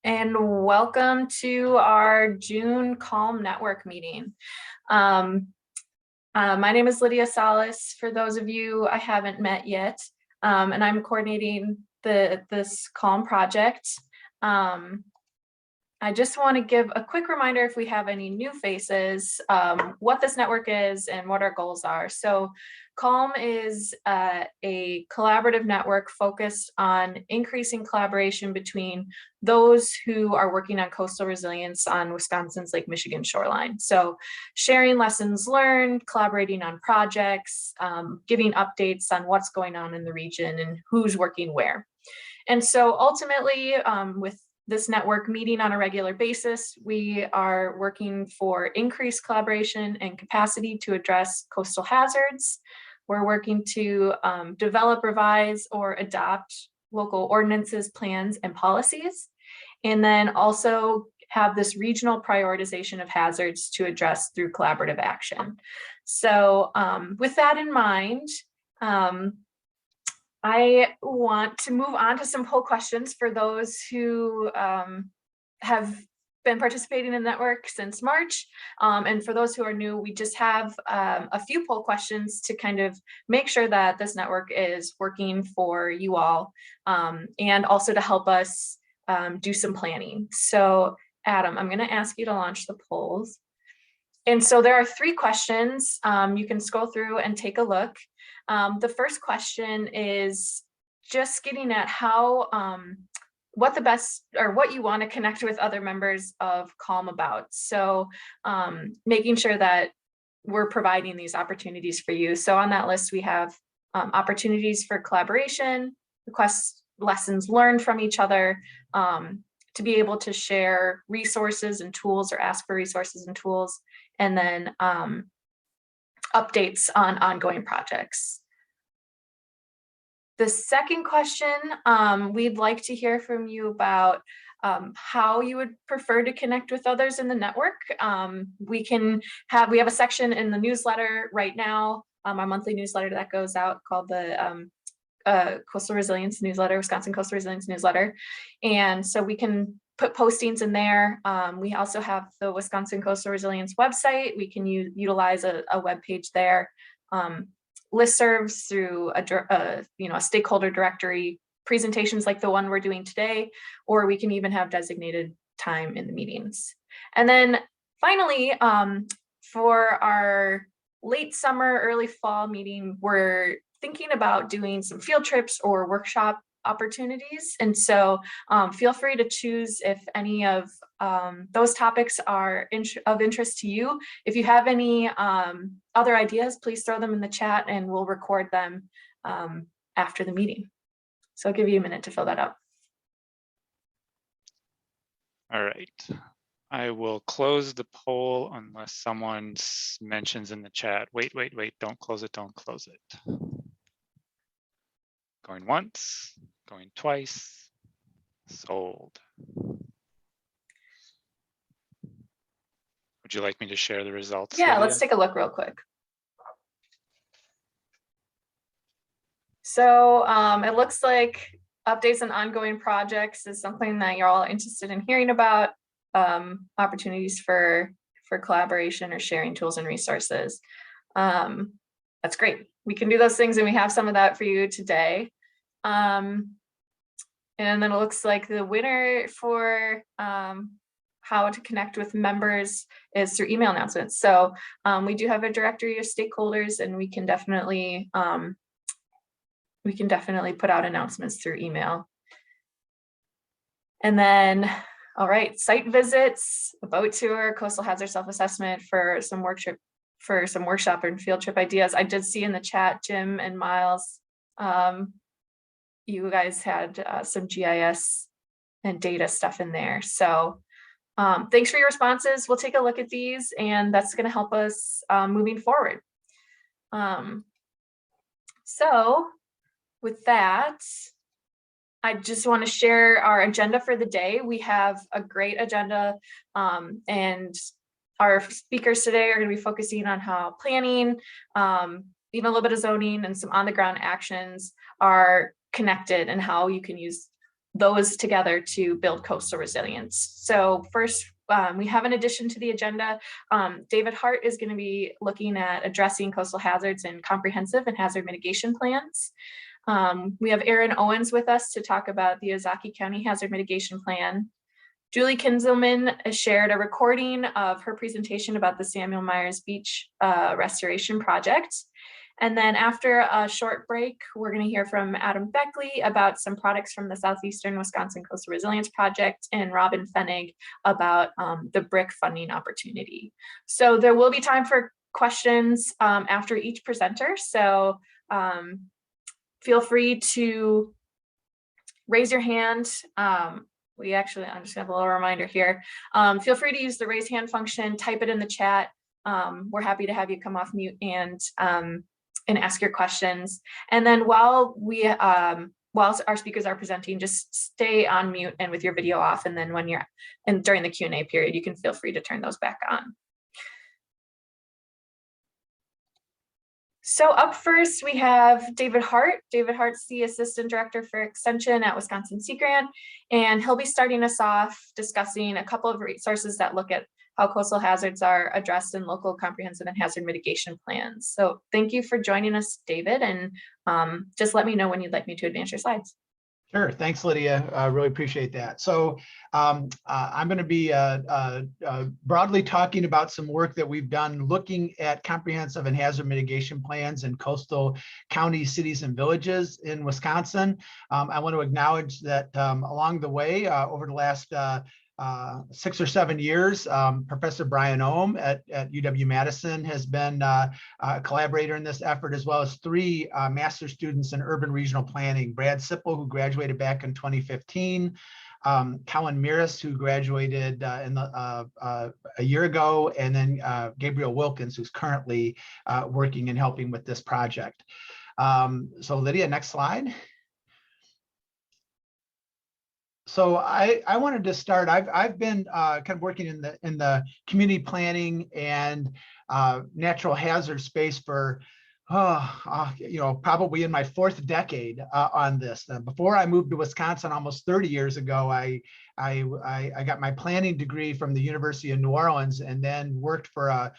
And welcome to our June Comm Network meeting. My name is Lydia Salas, for those of you I haven't met yet, and I'm coordinating this Comm project. I just want to give a quick reminder if we have any new faces, what this network is and what our goals are. So Comm is a collaborative network focused on increasing collaboration between those who are working on coastal resilience on Wisconsin's Lake Michigan shoreline. So sharing lessons learned, collaborating on projects, giving updates on what's going on in the region and who's working where. And so ultimately, with this network meeting on a regular basis, we are working for increased collaboration and capacity to address coastal hazards. We're working to develop, revise, or adopt local ordinances, plans, and policies. And then also have this regional prioritization of hazards to address through collaborative action. So with that in mind, I want to move on to some poll questions for those who have been participating in the network since March. And for those who are new, we just have a few poll questions to kind of make sure that this network is working for you all, and also to help us do some planning. So Adam, I'm gonna ask you to launch the polls. And so there are 3 questions. You can scroll through and take a look. The first question is just getting at how, what the best or what you want to connect with other members of Comm about. So making sure that we're providing these opportunities for you. So on that list, we have opportunities for collaboration, requests, lessons learned from each other, to be able to share resources and tools or ask for resources and tools, and then updates on ongoing projects. The second question, we'd like to hear from you about how you would prefer to connect with others in the network. We have a section in the newsletter right now, our monthly newsletter that goes out called the Coastal Resilience Newsletter, Wisconsin Coastal Resilience Newsletter. And so we can put postings in there. We also have the Wisconsin Coastal Resilience website. We can utilize a web page there. Listservs through a stakeholder directory, presentations like the one we're doing today, or we can even have designated time in the meetings. And then finally, for our late summer, early fall meeting, we're thinking about doing some field trips or workshop opportunities. And so feel free to choose if any of those topics are of interest to you. If you have any other ideas, please throw them in the chat and we'll record them after the meeting. So I'll give you a minute to fill that out. All right. I will close the poll unless someone mentions in the chat, wait, don't close it, don't close it. Going once, going twice, sold. Would you like me to share the results? Yeah, Lydia? let's take a look real quick. So it looks like updates on ongoing projects is something that you're all interested in hearing about. Opportunities for collaboration or sharing tools and resources. That's great. We can do those things and we have some of that for you today. And then it looks like the winner for how to connect with members is through email announcements. So we do have a directory of stakeholders and we can definitely put out announcements through email. And then, all right, site visits, a boat tour, coastal hazard self-assessment for some workshop and field trip ideas. I did see in the chat, Jim and Miles, you guys had some GIS and data stuff in there. So thanks for your responses. We'll take a look at these and that's going to help us moving forward. So with that, I just want to share our agenda for the day. We have a great agenda, and our speakers today are going to be focusing on how planning, even a little bit of zoning and some on-the-ground actions are connected and how you can use those together to build coastal resilience. So first, we have an addition to the agenda. David Hart is going to be looking at addressing coastal hazards and comprehensive and hazard mitigation plans. We have Owens with us to talk about the Ozaukee County Hazard Mitigation Plan. Julie Kinzelman has shared a recording of her presentation about the Samuel Myers Beach Restoration Project. And then after a short break, we're going to hear from Adam Bechle about some products from the Southeastern Wisconsin Coastal Resilience Project and Robyn Fennig about the BRIC funding opportunity. So there will be time for questions after each presenter. So feel free to raise your hand. I'm just gonna have a little reminder here. Feel free to use the raise hand function, type it in the chat. We're happy to have you come off mute and ask your questions. And then while our speakers are presenting, just stay on mute and with your video off. And then when you're during the Q&A period, you can feel free to turn those back on. So up first, we have David Hart. David Hart's the Assistant Director for Extension at Wisconsin Sea Grant, and he'll be starting us off discussing a couple of resources that look at how coastal hazards are addressed in local comprehensive and hazard mitigation plans. So thank you for joining us, David, and just let me know when you'd like me to advance your slides. Sure. Thanks, Lydia. I really appreciate that. So I'm going to be broadly talking about some work that we've done looking at comprehensive and hazard mitigation plans in coastal counties, cities, and villages in Wisconsin. I want to acknowledge that along the way, over the last 6 or 7 years, Professor Brian Ohm at UW-Madison has been a collaborator in this effort, as well as 3 master's students in urban regional planning. Brad Sipple, who graduated back in 2015, Colin Miras, who graduated a year ago, and then Gabriel Wilkins, who's currently working and helping with this project. So Lydia, next slide. So I wanted to start. I've been kind of working in the community planning and natural hazard space for probably in my 4th decade on this. Before I moved to Wisconsin almost 30 years ago, I got my planning degree from the University of New Orleans, and then worked for a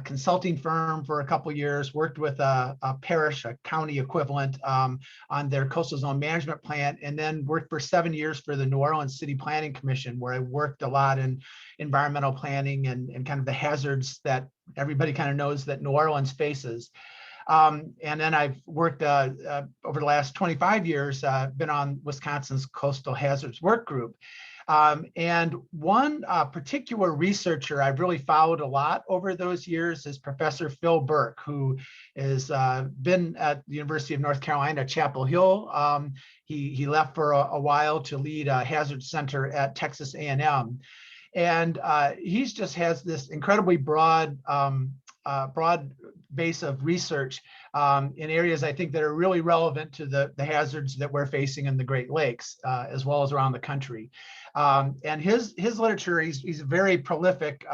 consulting firm for a couple of years, worked with a parish, a county equivalent on their coastal zone management plan, and then worked for 7 years for the New Orleans City Planning Commission, where I worked a lot in environmental planning and kind of the hazards that everybody kind of knows that New Orleans faces. And then I've worked over the last 25 years, been on Wisconsin's Coastal Hazards Work Group. And one particular researcher I've really followed a lot over those years is Professor Phil Burke, who has been at the University of North Carolina, Chapel Hill. He left for a while to lead a hazard center at Texas A&M. And he just has this incredibly broad base of research in areas I think that are really relevant to the hazards that we're facing in the Great Lakes, as well as around the country. And his literature, he's a very prolific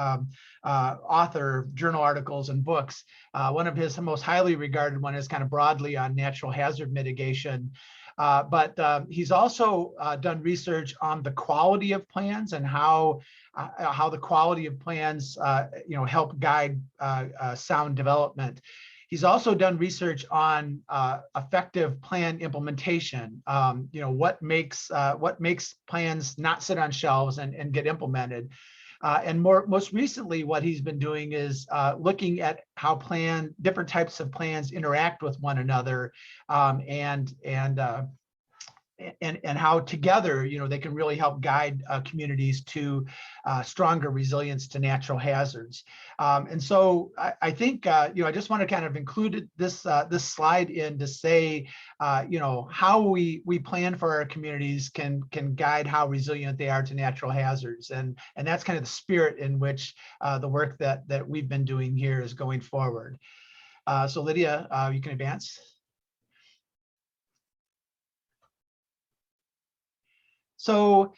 author of journal articles and books. One of his most highly regarded one is kind of broadly on natural hazard mitigation. But he's also done research on the quality of plans and how the quality of plans help guide sound development. He's also done research on effective plan implementation. What makes plans not sit on shelves and get implemented. And most recently, what he's been doing is looking at how different types of plans interact with one another, and how together, they can really help guide communities to stronger resilience to natural hazards. And so I think, I just want to kind of include this slide in to say, how we plan for our communities can guide how resilient they are to natural hazards. And that's kind of the spirit in which the work that we've been doing here is going forward. So Lydia, you can advance. So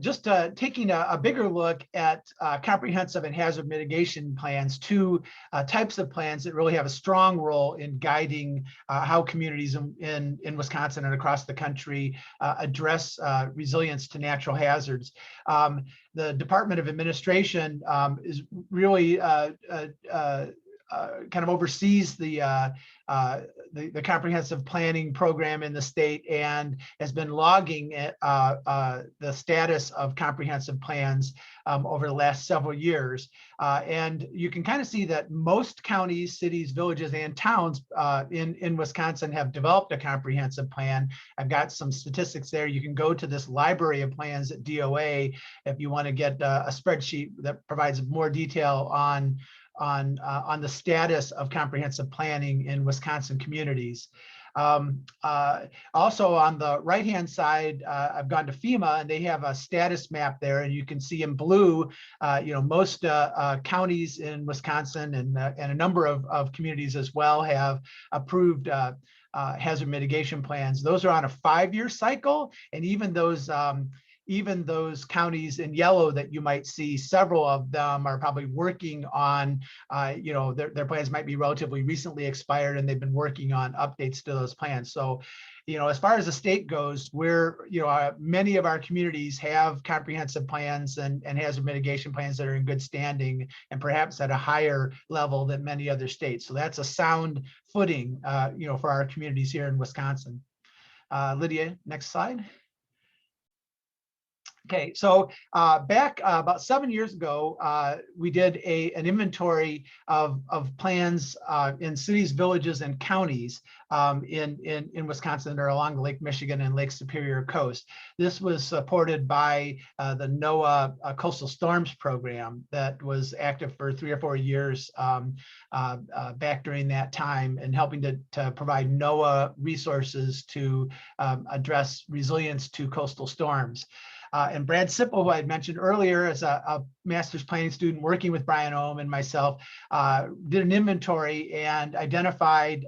just taking a bigger look at comprehensive and hazard mitigation plans, two types of plans that really have a strong role in guiding how communities in Wisconsin and across the country address resilience to natural hazards. The Department of Administration is really kind of oversees the comprehensive planning program in the state and has been logging the status of comprehensive plans over the last several years. And you can kind of see that most counties, cities, villages, and towns in Wisconsin have developed a comprehensive plan. I've got some statistics there. You can go to this library of plans at DOA if you want to get a spreadsheet that provides more detail on the status of comprehensive planning in Wisconsin communities. Also on the right-hand side, I've gone to FEMA and they have a status map there, and you can see in blue, most counties in Wisconsin and a number of communities as well have approved hazard mitigation plans. Those are on a 5-year cycle, and even those counties in yellow that you might see, several of them are probably working on, their plans might be relatively recently expired and they've been working on updates to those plans. So, as far as the state goes, many of our communities have comprehensive plans and hazard mitigation plans that are in good standing and perhaps at a higher level than many other states. So that's a sound footing, for our communities here in Wisconsin. Lydia, next slide. Okay, so back about 7 years ago, we did an inventory of plans in cities, villages, and counties in Wisconsin that are along the Lake Michigan and Lake Superior coast. This was supported by the NOAA Coastal Storms Program that was active for 3 or 4 years back during that time, and helping to provide NOAA resources to address resilience to coastal storms. And Brad Sipple, who I had mentioned earlier, as a master's planning student working with Brian Ohm and myself, did an inventory and identified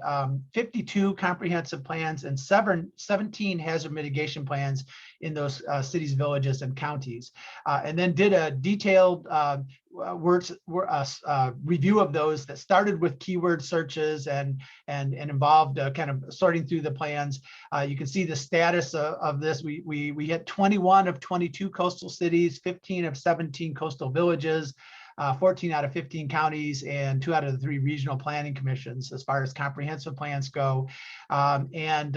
52 comprehensive plans and 17 hazard mitigation plans in those cities, villages, and counties, and then did a detailed review of those that started with keyword searches and involved kind of sorting through the plans. You can see the status of this. We hit 21 of 22 coastal cities, 15 of 17 coastal villages, 14 out of 15 counties, and 2 out of the 3 regional planning commissions as far as comprehensive plans go, and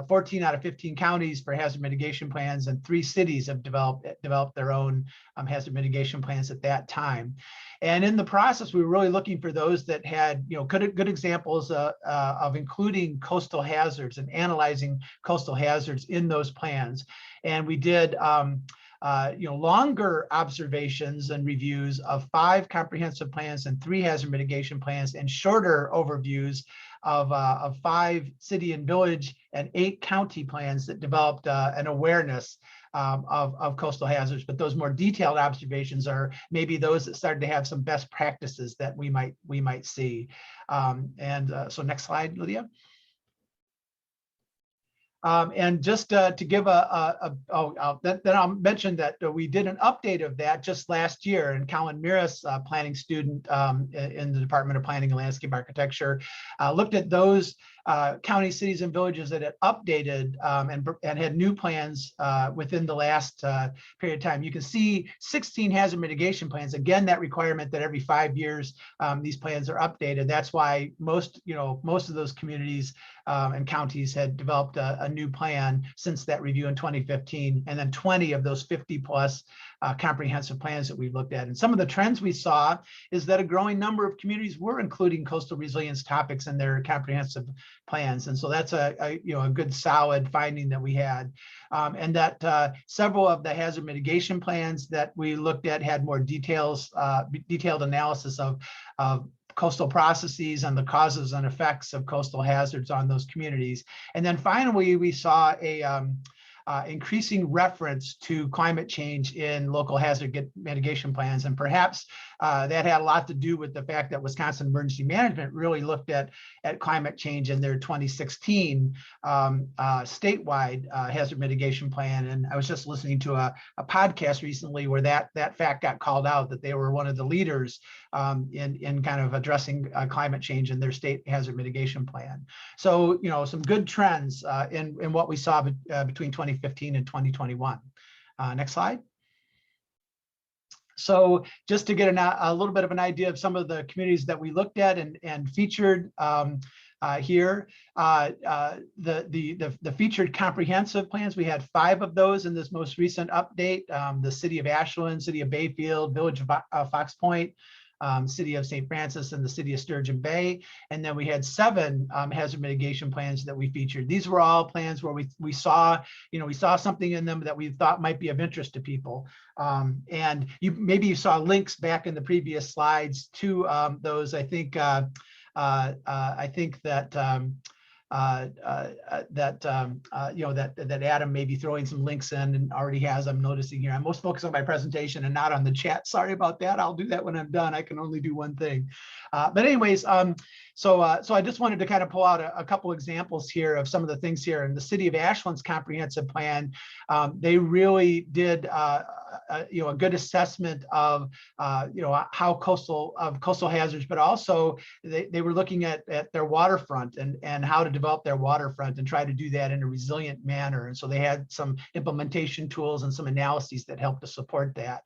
14 out of 15 counties for hazard mitigation plans, and 3 cities have developed their own hazard mitigation plans at that time. And in the process, we were really looking for those that had good examples of including coastal hazards and analyzing coastal hazards in those plans. And we did longer observations and reviews of 5 comprehensive plans and 3 hazard mitigation plans, and shorter overviews of 5 city and village and 8 county plans that developed an awareness of coastal hazards. But those more detailed observations are maybe those that started to have some best practices that we might see. So next slide, Lydia. And just to give then I'll mention that we did an update of that just last year, and Colin Miras, planning student in the Department of Planning and Landscape Architecture, looked at those counties, cities, and villages that had updated and had new plans within the last period of time. You can see 16 hazard mitigation plans. Again, that requirement that every 5 years these plans are updated. That's why most of those communities and counties had developed a new plan since that review in 2015, and then 20 of those 50 plus comprehensive plans that we've looked at. And some of the trends we saw is that a growing number of communities were including coastal resilience topics in their comprehensive plans. And so that's a good solid finding that we had. And that several of the hazard mitigation plans that we looked at had more detailed analysis of coastal processes and the causes and effects of coastal hazards on those communities. And then finally, we saw increasing reference to climate change in local hazard mitigation plans. And perhaps that had a lot to do with the fact that Wisconsin Emergency Management really looked at climate change in their 2016 statewide hazard mitigation plan. And I was just listening to a podcast recently where that fact got called out, that they were one of the leaders in kind of addressing climate change in their state hazard mitigation plan. So, some good trends in what we saw between 2015 and 2021. Next slide. So just to get a little bit of an idea of some of the communities that we looked at and featured here, the featured comprehensive plans, we had 5 of those in this most recent update. The City of Ashland, City of Bayfield, Village of Fox Point, City of St. Francis, and the City of Sturgeon Bay. And then we had 7 hazard mitigation plans that we featured. These were all plans where we saw something in them that we thought might be of interest to people. And maybe you saw links back in the previous slides to those. I think that Adam may be throwing some links in and already has. I'm noticing here. I'm most focused on my presentation and not on the chat. Sorry about that. I'll do that when I'm done. I can only do one thing. But anyways, so I just wanted to kind of pull out a couple examples here of some of the things here. In the City of Ashland's comprehensive plan, they really did a good assessment of how coastal hazards, but also they were looking at their waterfront and how to develop their waterfront and try to do that in a resilient manner. And so they had some implementation tools and some analyses that helped to support that.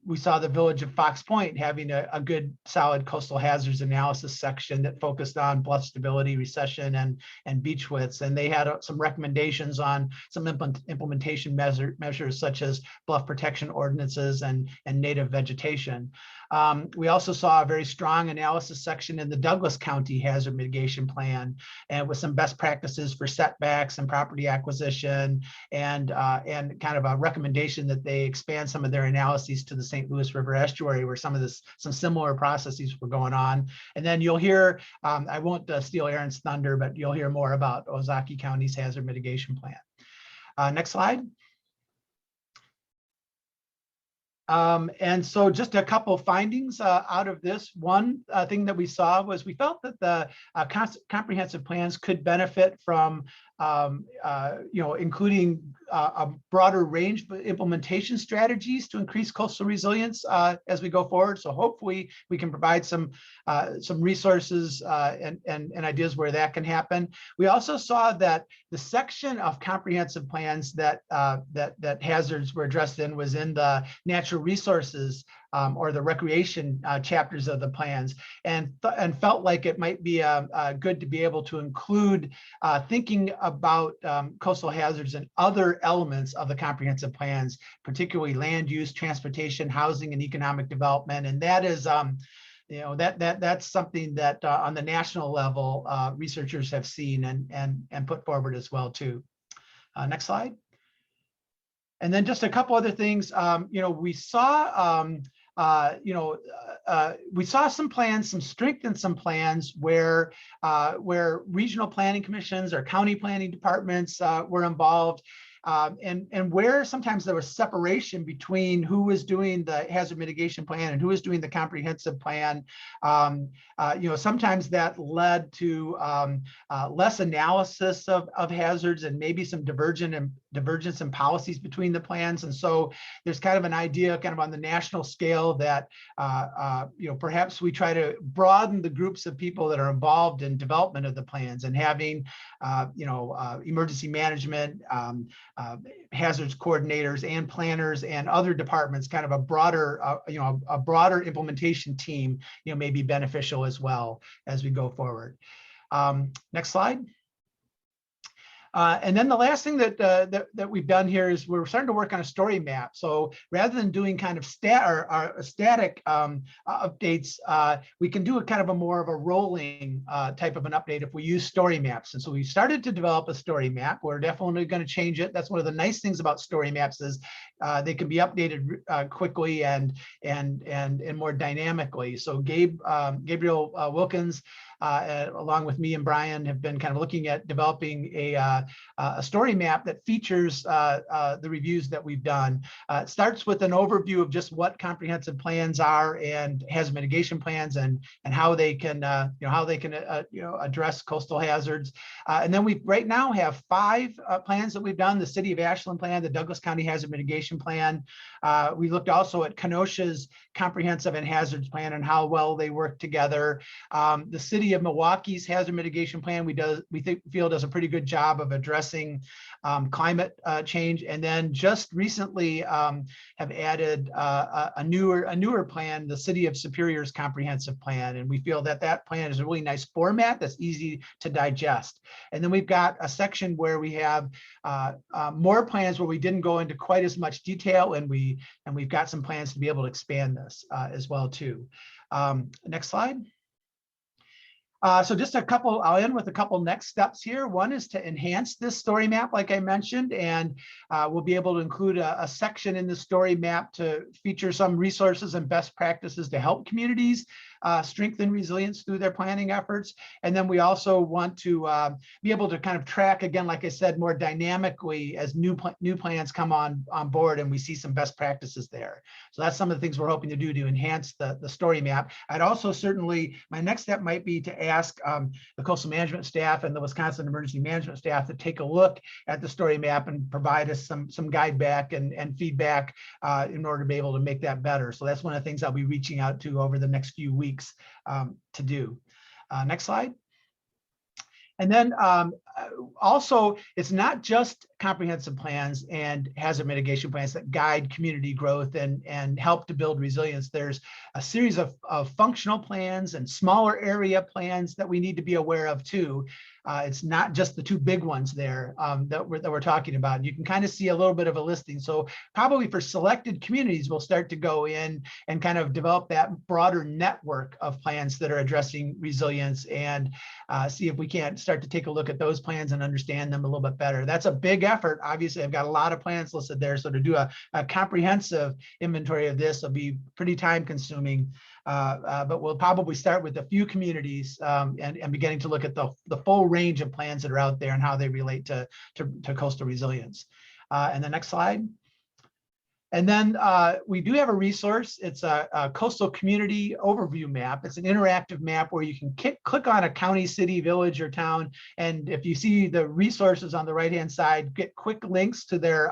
We saw the Village of Fox Point having a good solid coastal hazards analysis section that focused on bluff stability, recession, and beach widths. And they had some recommendations on some implementation measures such as bluff protection ordinances and native vegetation. We also saw a very strong analysis section in the Douglas County Hazard Mitigation Plan, and with some best practices for setbacks and property acquisition, and kind of a recommendation that they expand some of their analyses to the St. Louis River estuary, where some similar processes were going on. And then you'll hear, I won't steal Aaron's thunder, but you'll hear more about Ozaukee County's hazard mitigation plan. Next slide. And so just a couple of findings out of this. One thing that we saw was we felt that the comprehensive plans could benefit from including a broader range of implementation strategies to increase coastal resilience as we go forward. So hopefully we can provide some resources and ideas where that can happen. We also saw that the section of comprehensive plans that hazards were addressed in was in the natural resources or the recreation chapters of the plans, and felt like it might be good to be able to include thinking about coastal hazards and other elements of the comprehensive plans, particularly land use, transportation, housing, and economic development. And that is that's something that on the national level researchers have seen and put forward as well too. Next slide. And then just a couple other things. We saw we saw some plans, some strength in some plans where regional planning commissions or county planning departments were involved. And where sometimes there was separation between who was doing the hazard mitigation plan and who was doing the comprehensive plan, sometimes that led to less analysis of hazards and maybe some divergence in policies between the plans. And so there's kind of an idea kind of on the national scale that perhaps we try to broaden the groups of people that are involved in development of the plans, and having emergency management, hazards coordinators and planners and other departments, kind of a broader implementation team, may be beneficial as well as we go forward. Next slide. And then the last thing that we've done here is we're starting to work on a story map. So rather than doing kind of static updates, we can do a kind of a more of a rolling type of an update if we use story maps. And so we started to develop a story map. We're definitely going to change it. That's one of the nice things about story maps is they can be updated quickly and more dynamically. So Gabriel Wilkins along with me and Brian, have been kind of looking at developing a story map that features the reviews that we've done. It starts with an overview of just what comprehensive plans are and hazard mitigation plans, and how they can address coastal hazards. And then we right now have 5 plans that we've done: the City of Ashland plan, the Douglas County Hazard Mitigation Plan. We looked also at Kenosha's comprehensive and hazards plan and how well they work together. The City of Milwaukee's hazard mitigation plan we feel does a pretty good job of addressing climate change. And then just recently have added a newer plan, the City of Superior's comprehensive plan, and we feel that that plan is a really nice format that's easy to digest. And then we've got a section where we have more plans where we didn't go into quite as much detail, and we've got some plans to be able to expand this as well too. Next slide. So just I'll end with a couple next steps here. One is to enhance this story map, like I mentioned, and we'll be able to include a section in the story map to feature some resources and best practices to help communities strengthen resilience through their planning efforts. And then we also want to be able to kind of track, again, like I said, more dynamically as new plans come on board and we see some best practices there. So that's some of the things we're hoping to do to enhance the story map. I'd also my next step might be to ask the coastal management staff and the Wisconsin emergency management staff to take a look at the story map and provide us some guide back and feedback in order to be able to make that better. So that's one of the things I'll be reaching out to over the next few weeks to do. Next slide. And then also, it's not just comprehensive plans and hazard mitigation plans that guide community growth and help to build resilience. There's a series of functional plans and smaller area plans that we need to be aware of too. It's not just the 2 big ones there that we're talking about. You can kind of see a little bit of a listing. So probably for selected communities, we'll start to go in and kind of develop that broader network of plans that are addressing resilience, and see if we can't start to take a look at those plans and understand them a little bit better. That's a big effort. Obviously, I've got a lot of plans listed there. So to do a comprehensive inventory of this will be pretty time consuming. But we'll probably start with a few communities and beginning to look at the full range of plans that are out there and how they relate to coastal resilience. And the next slide. And then we do have a resource. It's a coastal community overview map. It's an interactive map where you can click on a county, city, village, or town. And if you see the resources on the right-hand side, get quick links to their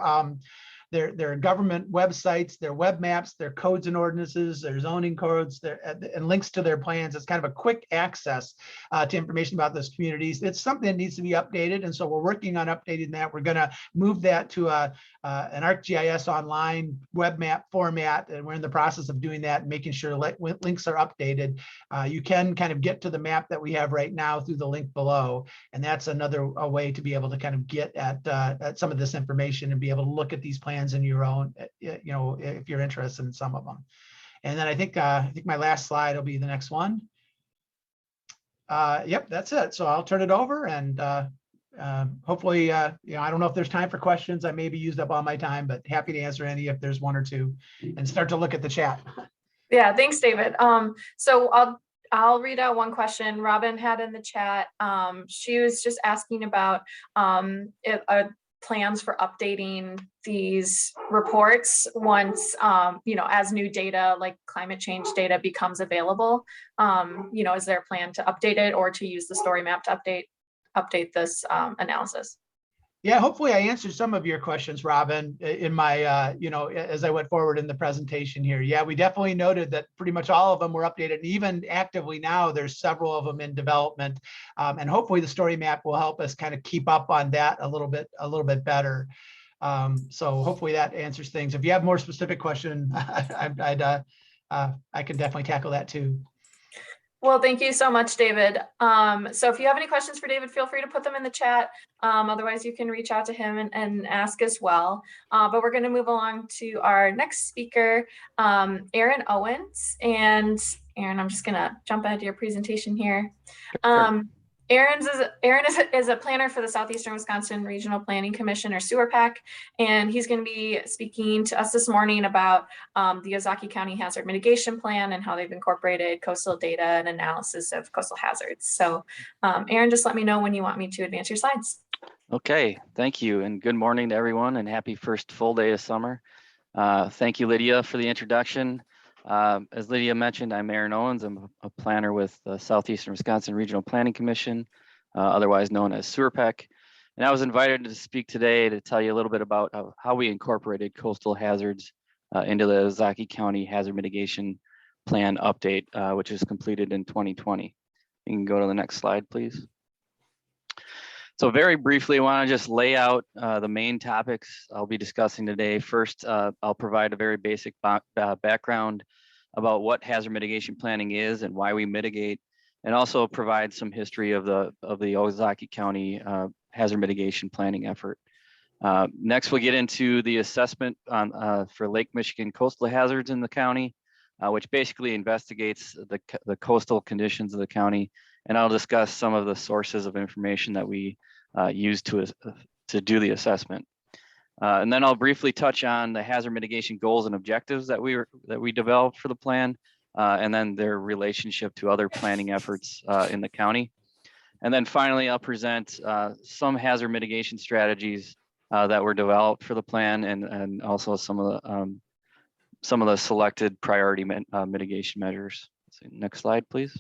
government websites, their web maps, their codes and ordinances, their zoning codes, and links to their plans. It's kind of a quick access to information about those communities. It's something that needs to be updated, and so we're working on updating that. We're going to move that to an ArcGIS online web map format, and we're in the process of doing that and making sure links are updated. You can kind of get to the map that we have right now through the link below, and that's another way to be able to kind of get at some of this information and be able to look at these plans in your own, if you're interested in some of them. And then I think my last slide will be the next one. Yep, that's it. So I'll turn it over, and hopefully, I don't know if there's time for questions. I maybe used up all my time, but happy to answer any if there's 1 or 2, and start to look at the chat. Yeah, thanks, David. So I'll read out one question Robyn had in the chat. She was just asking about plans for updating these reports once, as new data like climate change data becomes available. Is there a plan to update it or to use the story map to update this analysis? Yeah, hopefully I answered some of your questions, Robyn, in my, as I went forward in the presentation here. Yeah, we definitely noted that pretty much all of them were updated. And even actively now, there's several of them in development. And hopefully the story map will help us kind of keep up on that a little bit better. So hopefully that answers things. If you have more specific question, I can definitely tackle that too. Well, thank you so much, David. So if you have any questions for David, feel free to put them in the chat. Otherwise, you can reach out to him and ask as well. But we're going to move along to our next speaker, Aaron Owens. And Aaron, I'm just going to jump ahead to your presentation here. Aaron is a planner for the Southeastern Wisconsin Regional Planning Commission, or Sewer PAC, and he's going to be speaking to us this morning about the Ozaukee County Hazard Mitigation Plan and how they've incorporated coastal data and analysis of coastal hazards. So Aaron, just let me know when you want me to advance your slides. Okay, thank you, and good morning to everyone, and happy first full day of summer. Thank you, Lydia, for the introduction. As Lydia mentioned, I'm Aaron Owens. I'm a planner with the Southeastern Wisconsin Regional Planning Commission, otherwise known as SEWRPEC. And I was invited to speak today to tell you a little bit about how we incorporated coastal hazards into the Ozaukee County Hazard Mitigation Plan update, which is completed in 2020. You can go to the next slide, please. So very briefly, I want to just lay out the main topics I'll be discussing today. First, I'll provide a very basic background about what hazard mitigation planning is and why we mitigate, and also provide some history of the Ozaukee County hazard mitigation planning effort. Next, we'll get into the assessment on, for Lake Michigan coastal hazards in the county, which basically investigates the coastal conditions of the county. And I'll discuss some of the sources of information that we use to do the assessment. And then I'll briefly touch on the hazard mitigation goals and objectives that we developed for the plan, and then their relationship to other planning efforts in the county. And then finally, I'll present some hazard mitigation strategies that were developed for the plan, and also some of the selected priority mitigation measures. Next slide, please.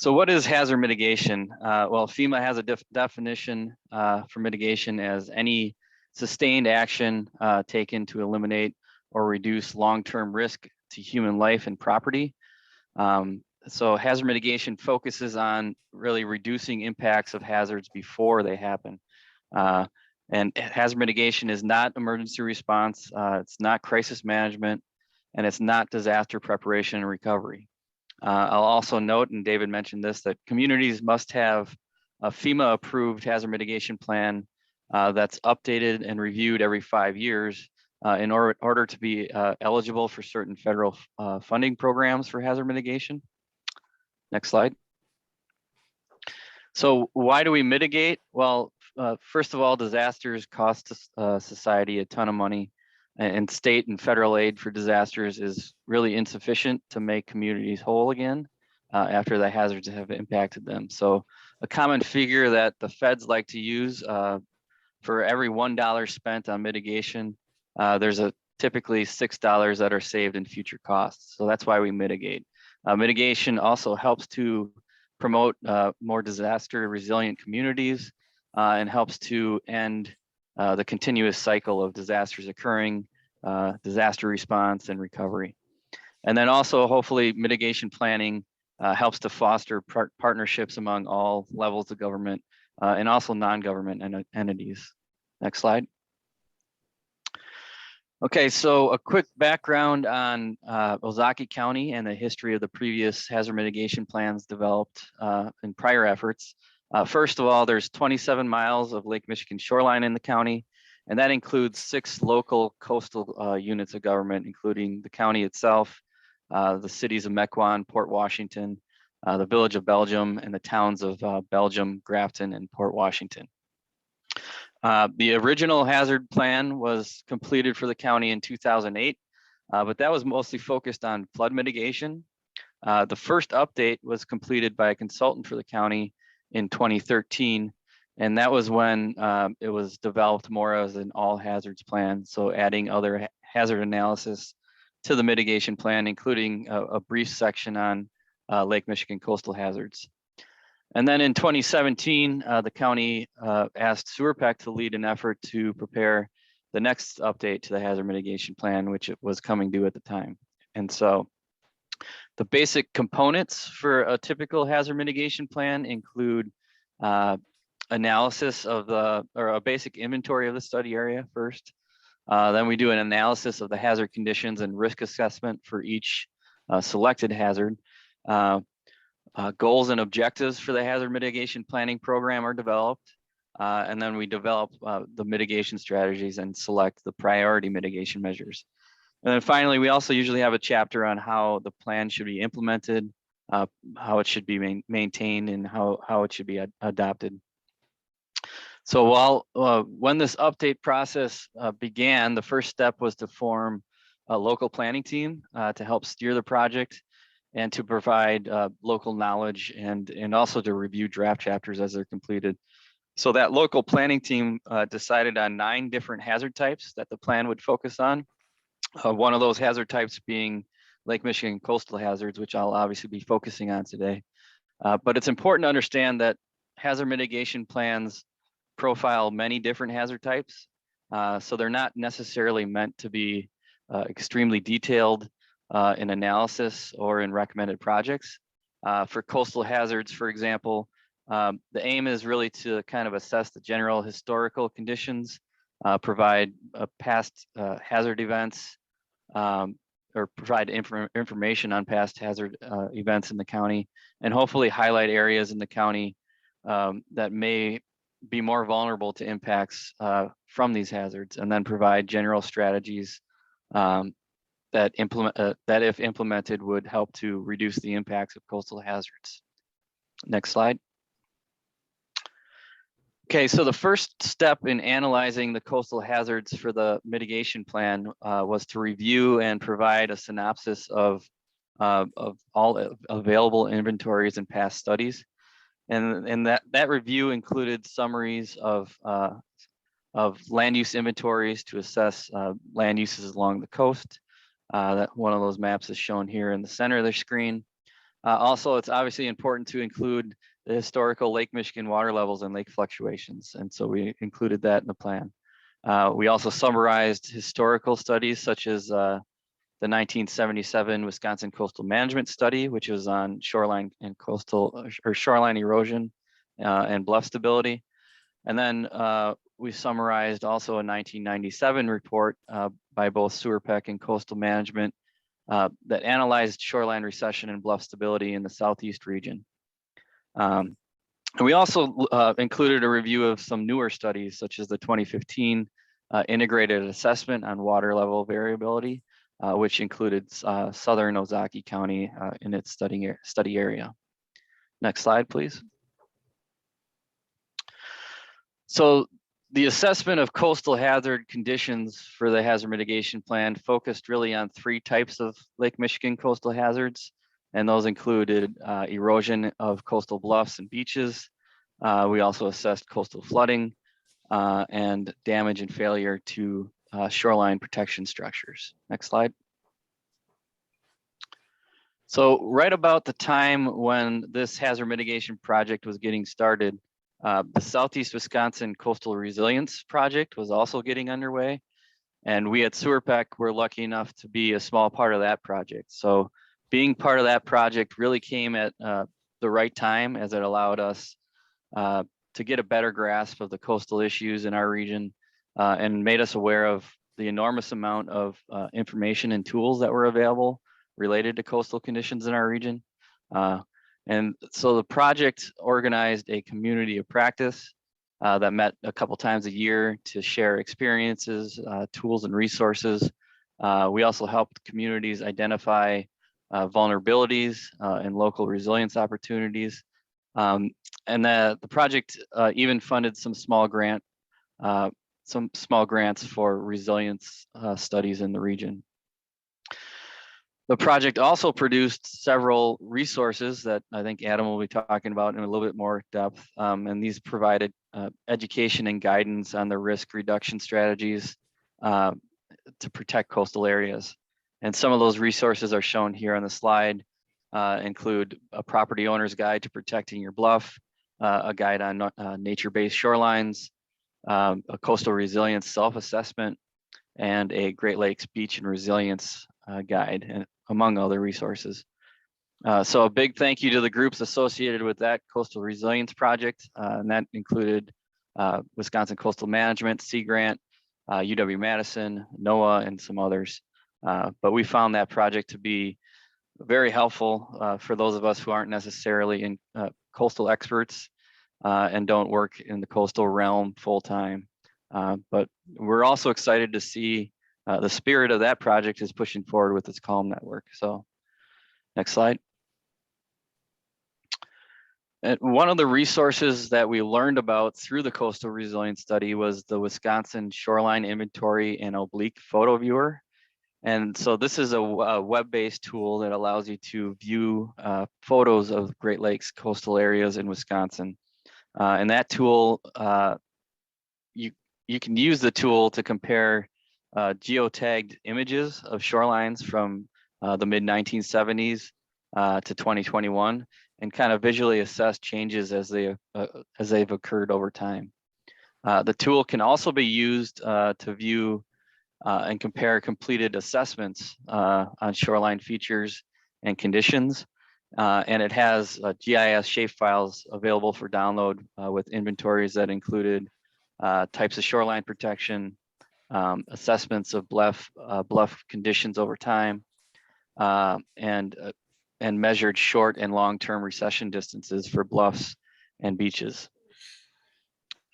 So what is hazard mitigation? Well, FEMA has a definition for mitigation as any sustained action taken to eliminate or reduce long-term risk to human life and property. So hazard mitigation focuses on really reducing impacts of hazards before they happen. And hazard mitigation is not emergency response, it's not crisis management, and it's not disaster preparation and recovery. I'll also note, and David mentioned this, that communities must have a FEMA approved hazard mitigation plan that's updated and reviewed every 5 years in order to be eligible for certain federal funding programs for hazard mitigation. Next slide. So why do we mitigate? Well, first of all, disasters cost society a ton of money, and state and federal aid for disasters is really insufficient to make communities whole again after the hazards have impacted them. So a common figure that the feds like to use for every $1 spent on mitigation, there's typically $6 that are saved in future costs. So that's why we mitigate. Mitigation also helps to promote more disaster resilient communities and helps to end the continuous cycle of disasters occurring, disaster response and recovery. And then also hopefully mitigation planning helps to foster partnerships among all levels of government and also non-government entities. Next slide. Okay, so a quick background on Ozaukee County and the history of the previous hazard mitigation plans developed in prior efforts. First of all, there's 27 miles of Lake Michigan shoreline in the county, and that includes 6 local coastal units of government, including the county itself, the cities of Mequon, Port Washington, the village of Belgium, and the towns of Belgium, Grafton, and Port Washington. The original hazard plan was completed for the county in 2008, but that was mostly focused on flood mitigation. The first update was completed by a consultant for the county in 2013, and that was when it was developed more as an all hazards plan, so adding other hazard analysis to the mitigation plan, including a brief section on Lake Michigan coastal hazards. And then in 2017, the county asked SEWRPEC to lead an effort to prepare the next update to the hazard mitigation plan, which it was coming due at the time. And so the basic components for a typical hazard mitigation plan include analysis of a basic inventory of the study area first. Then we do an analysis of the hazard conditions and risk assessment for each selected hazard. Goals and objectives for the hazard mitigation planning program are developed. And then we develop the mitigation strategies and select the priority mitigation measures. And then finally, we also usually have a chapter on how the plan should be implemented how it should be maintained and how it should be adopted. So while when this update process began, the first step was to form a local planning team to help steer the project and to provide local knowledge and also to review draft chapters as they're completed. So that local planning team decided on 9 different hazard types that the plan would focus on. One of those hazard types being Lake Michigan coastal hazards, which I'll obviously be focusing on today. But it's important to understand that hazard mitigation plans profile many different hazard types. So they're not necessarily meant to be extremely detailed in analysis or in recommended projects. For coastal hazards, for example, the aim is really to kind of assess the general historical conditions, provide past hazard events, or provide information on past hazard events in the county, and hopefully highlight areas in the county that may be more vulnerable to impacts from these hazards, and then provide general strategies that if implemented would help to reduce the impacts of coastal hazards. Next slide. Okay, so the first step in analyzing the coastal hazards for the mitigation plan was to review and provide a synopsis of all available inventories and past studies. And that review included summaries of land use inventories to assess land uses along the coast. That one of those maps is shown here in the center of the screen. Also, it's obviously important to include the historical Lake Michigan water levels and lake fluctuations. And so we included that in the plan. We also summarized historical studies such as the 1977 Wisconsin Coastal Management Study, which was on shoreline and coastal or shoreline erosion and bluff stability. And then we summarized also a 1997 report by both SewerPEC and Coastal Management that analyzed shoreline recession and bluff stability in the Southeast region. And we also included a review of some newer studies, such as the 2015 integrated assessment on water level variability, which included Southern Ozaukee County in its study area. Next slide, please. So the assessment of coastal hazard conditions for the hazard mitigation plan focused really on 3 types of Lake Michigan coastal hazards. And those included erosion of coastal bluffs and beaches. We also assessed coastal flooding and damage and failure to shoreline protection structures. Next slide. So right about the time when this hazard mitigation project was getting started, the Southeast Wisconsin Coastal Resilience Project was also getting underway. And we at SewerPEC were lucky enough to be a small part of that project. So being part of that project really came at the right time, as it allowed us to get a better grasp of the coastal issues in our region and made us aware of the enormous amount of information and tools that were available related to coastal conditions in our region. And so the project organized a community of practice that met a couple times a year to share experiences, tools, and resources. We also helped communities identify vulnerabilities and local resilience opportunities. And the project even funded some small grants for resilience studies in the region. The project also produced several resources that I think Adam will be talking about in a little bit more depth. And these provided education and guidance on the risk reduction strategies to protect coastal areas. And some of those resources are shown here on the slide, include a property owner's guide to protecting your bluff, a guide on nature-based shorelines, a coastal resilience self-assessment, and a Great Lakes beach and resilience guide, and among other resources. So a big thank you to the groups associated with that coastal resilience project, and that included Wisconsin Coastal Management, Sea Grant, UW-Madison, NOAA, and some others. But we found that project to be very helpful for those of us who aren't necessarily in coastal experts and don't work in the coastal realm full time. But we're also excited to see the spirit of that project is pushing forward with its Comm network. So next slide. And one of the resources that we learned about through the coastal resilience study was the Wisconsin Shoreline Inventory and Oblique Photo Viewer. And so this is a web-based tool that allows you to view photos of Great Lakes coastal areas in Wisconsin. And that tool, you can use the tool to compare geotagged images of shorelines from the mid 1970s to 2021, and kind of visually assess changes as they've occurred over time. The tool can also be used to view and compare completed assessments on shoreline features and conditions. And it has GIS shapefiles available for download with inventories that included types of shoreline protection, assessments of bluff conditions over time, and measured short and long-term recession distances for bluffs and beaches.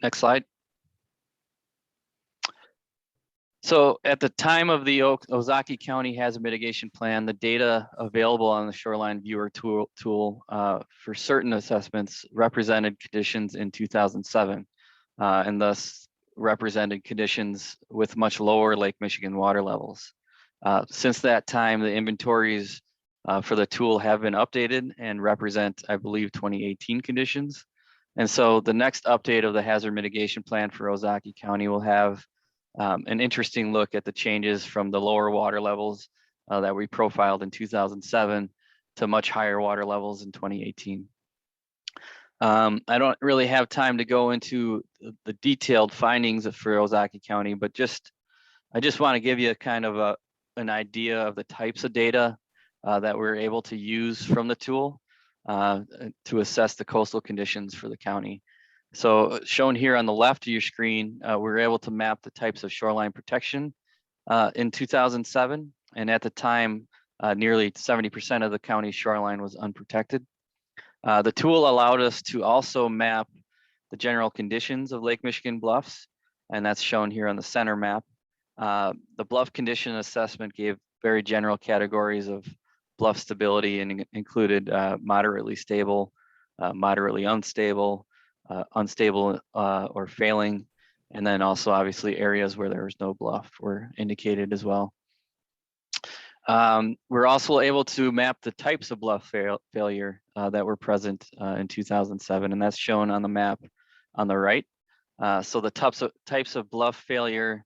Next slide. So at the time of the Ozaukee County Hazard Mitigation Plan, the data available on the Shoreline Viewer tool for certain assessments represented conditions in 2007, and thus represented conditions with much lower Lake Michigan water levels. Since that time, the inventories for the tool have been updated and represent, I believe, 2018 conditions. And so the next update of the Hazard Mitigation Plan for Ozaukee County will have an interesting look at the changes from the lower water levels that we profiled in 2007 to much higher water levels in 2018. I don't really have time to go into the detailed findings for Ozaukee County, but I just want to give you kind of an idea of the types of data that we're able to use from the tool to assess the coastal conditions for the county. So shown here on the left of your screen, we were able to map the types of shoreline protection in 2007. And at the time, nearly 70% of the county's shoreline was unprotected. The tool allowed us to also map the general conditions of Lake Michigan bluffs, and that's shown here on the center map. The bluff condition assessment gave very general categories of bluff stability and included moderately stable, moderately unstable, unstable or failing, and then also obviously areas where there was no bluff were indicated as well. We're also able to map the types of bluff failure that were present in 2007, and that's shown on the map on the right. So the types of bluff failure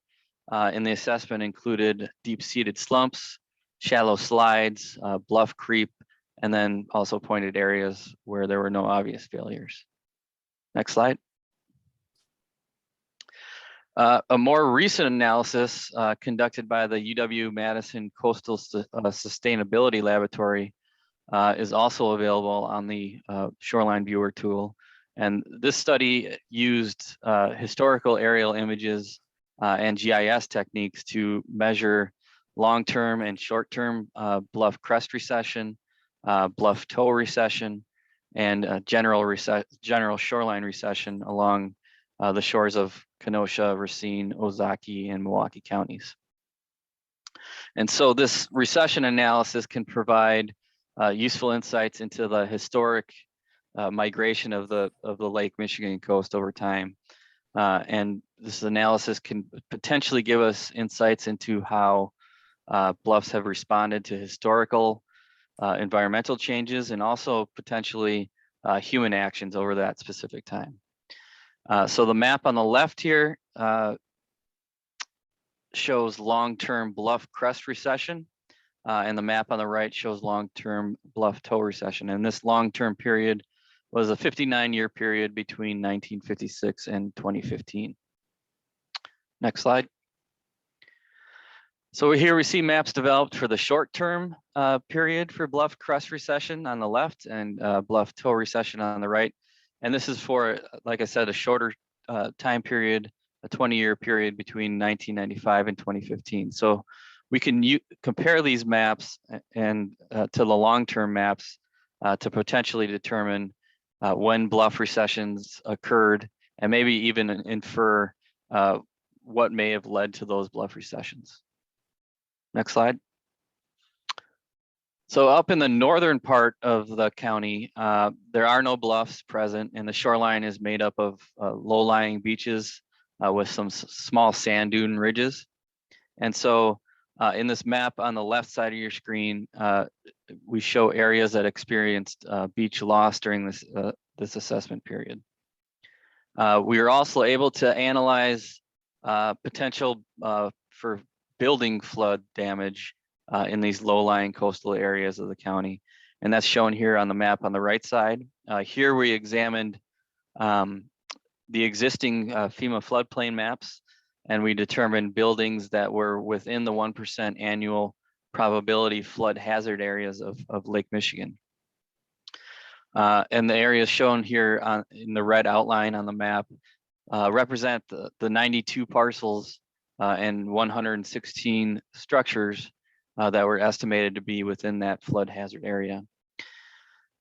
in the assessment included deep-seated slumps, shallow slides, bluff creep, and then also pointed areas where there were no obvious failures. Next slide. A more recent analysis conducted by the UW-Madison Coastal Sustainability Laboratory is also available on the Shoreline Viewer tool. And this study used historical aerial images and GIS techniques to measure long-term and short-term bluff crest recession, bluff toe recession, and general shoreline recession along the shores of Kenosha, Racine, Ozaukee, and Milwaukee counties. And so this recession analysis can provide useful insights into the historic migration of the Lake Michigan coast over time. And this analysis can potentially give us insights into how bluffs have responded to historical environmental changes and also potentially human actions over that specific time. So the map on the left here shows long-term bluff crest recession, and the map on the right shows long-term bluff toe recession. And this long-term period was a 59-year period between 1956 and 2015. Next slide. So here we see maps developed for the short-term period for bluff crest recession on the left and bluff toe recession on the right. And this is for, like I said, a shorter time period, a 20-year period between 1995 and 2015. So we can compare these maps and to the long-term maps to potentially determine when bluff recessions occurred and maybe even infer what may have led to those bluff recessions. Next slide. So up in the northern part of the county, there are no bluffs present, and the shoreline is made up of low-lying beaches with some small sand dune ridges. And so in this map on the left side of your screen, we show areas that experienced beach loss during this assessment period. We were also able to analyze potential for building flood damage in these low-lying coastal areas of the county. And that's shown here on the map on the right side. Here we examined the existing FEMA floodplain maps, and we determined buildings that were within the 1% annual probability flood hazard areas of Lake Michigan. And the areas shown here in the red outline on the map represent the 92 parcels and 116 structures that were estimated to be within that flood hazard area.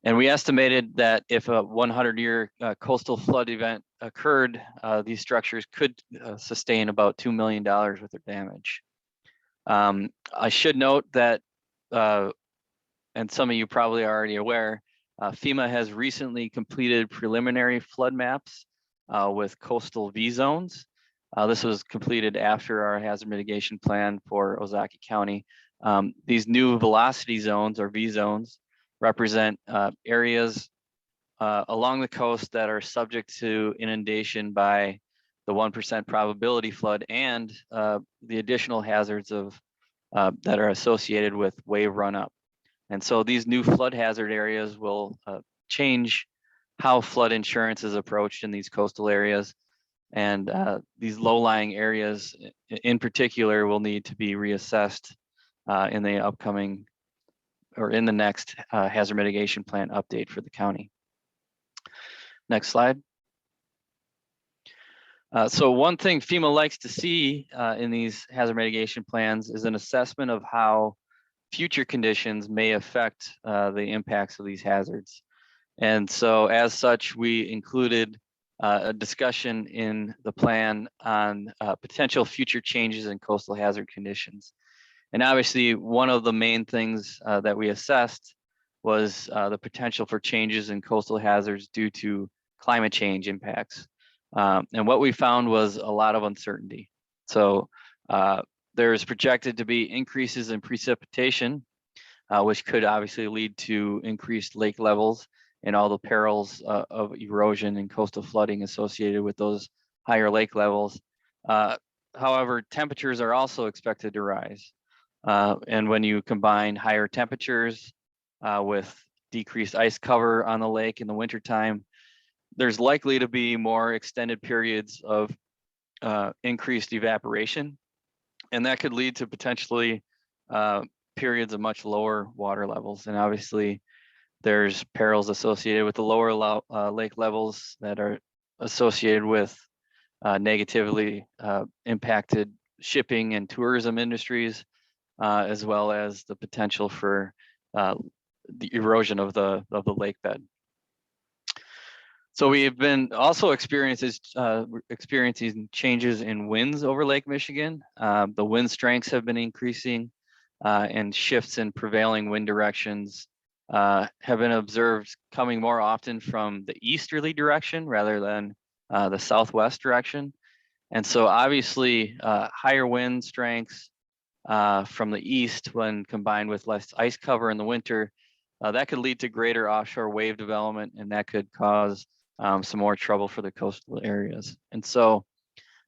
And we estimated that if a 100-year coastal flood event occurred, these structures could sustain about $2 million worth of damage. I should note that, and some of you probably are already aware, FEMA has recently completed preliminary flood maps with coastal V zones. This was completed after our hazard mitigation plan for Ozaukee County. These new velocity zones or V zones represent areas along the coast that are subject to inundation by the 1% probability flood and the additional hazards of that are associated with wave run up. And so these new flood hazard areas will change how flood insurance is approached in these coastal areas. And these low-lying areas in particular will need to be reassessed in the upcoming or in the next hazard mitigation plan update for the county. Next slide. So one thing FEMA likes to see in these hazard mitigation plans is an assessment of how future conditions may affect the impacts of these hazards. And so as such, we included a discussion in the plan on potential future changes in coastal hazard conditions. And obviously, one of the main things that we assessed was the potential for changes in coastal hazards due to climate change impacts. And what we found was a lot of uncertainty. So there's projected to be increases in precipitation, which could obviously lead to increased lake levels and all the perils of erosion and coastal flooding associated with those higher lake levels. However, temperatures are also expected to rise. And when you combine higher temperatures with decreased ice cover on the lake in the wintertime, there's likely to be more extended periods of increased evaporation. And that could lead to potentially periods of much lower water levels. And obviously, there's perils associated with the lower lake levels that are associated with negatively impacted shipping and tourism industries, as well as the potential for the erosion of the lake bed. So we have been also experiencing changes in winds over Lake Michigan. The wind strengths have been increasing and shifts in prevailing wind directions have been observed coming more often from the easterly direction rather than the southwest direction. And so obviously higher wind strengths from the east when combined with less ice cover in the winter, that could lead to greater offshore wave development, and that could cause some more trouble for the coastal areas. And so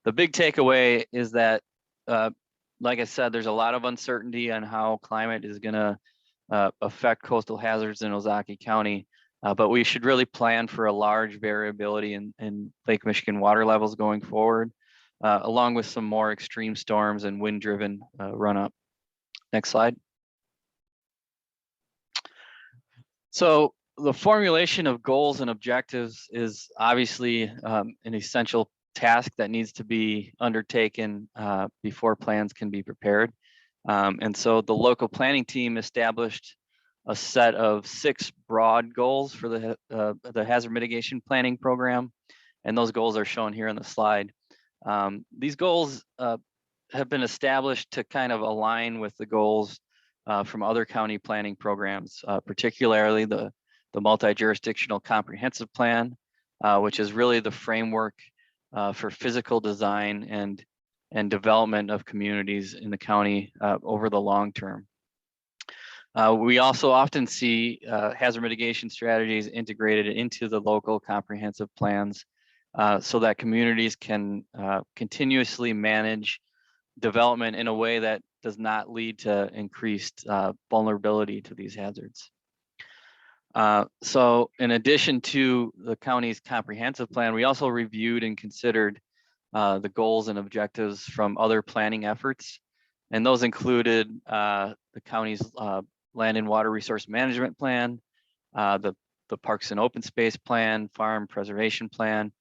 the big takeaway is that, like I said, there's a lot of uncertainty on how climate is going to affect coastal hazards in Ozaukee County, but we should really plan for a large variability in Lake Michigan water levels going forward, along with some more extreme storms and wind-driven run-up. Next slide. So the formulation of goals and objectives is obviously an essential task that needs to be undertaken before plans can be prepared. And so the local planning team established a set of 6 broad goals for the hazard mitigation planning program. And those goals are shown here on the slide. These goals have been established to kind of align with the goals from other county planning programs, particularly the multi-jurisdictional comprehensive plan, which is really the framework for physical design and development of communities in the county over the long term. We also often see hazard mitigation strategies integrated into the local comprehensive plans so that communities can continuously manage development in a way that does not lead to increased vulnerability to these hazards. So in addition to the county's comprehensive plan, we also reviewed and considered the goals and objectives from other planning efforts. And those included the county's land and water resource management plan, the parks and open space plan, farm preservation plan,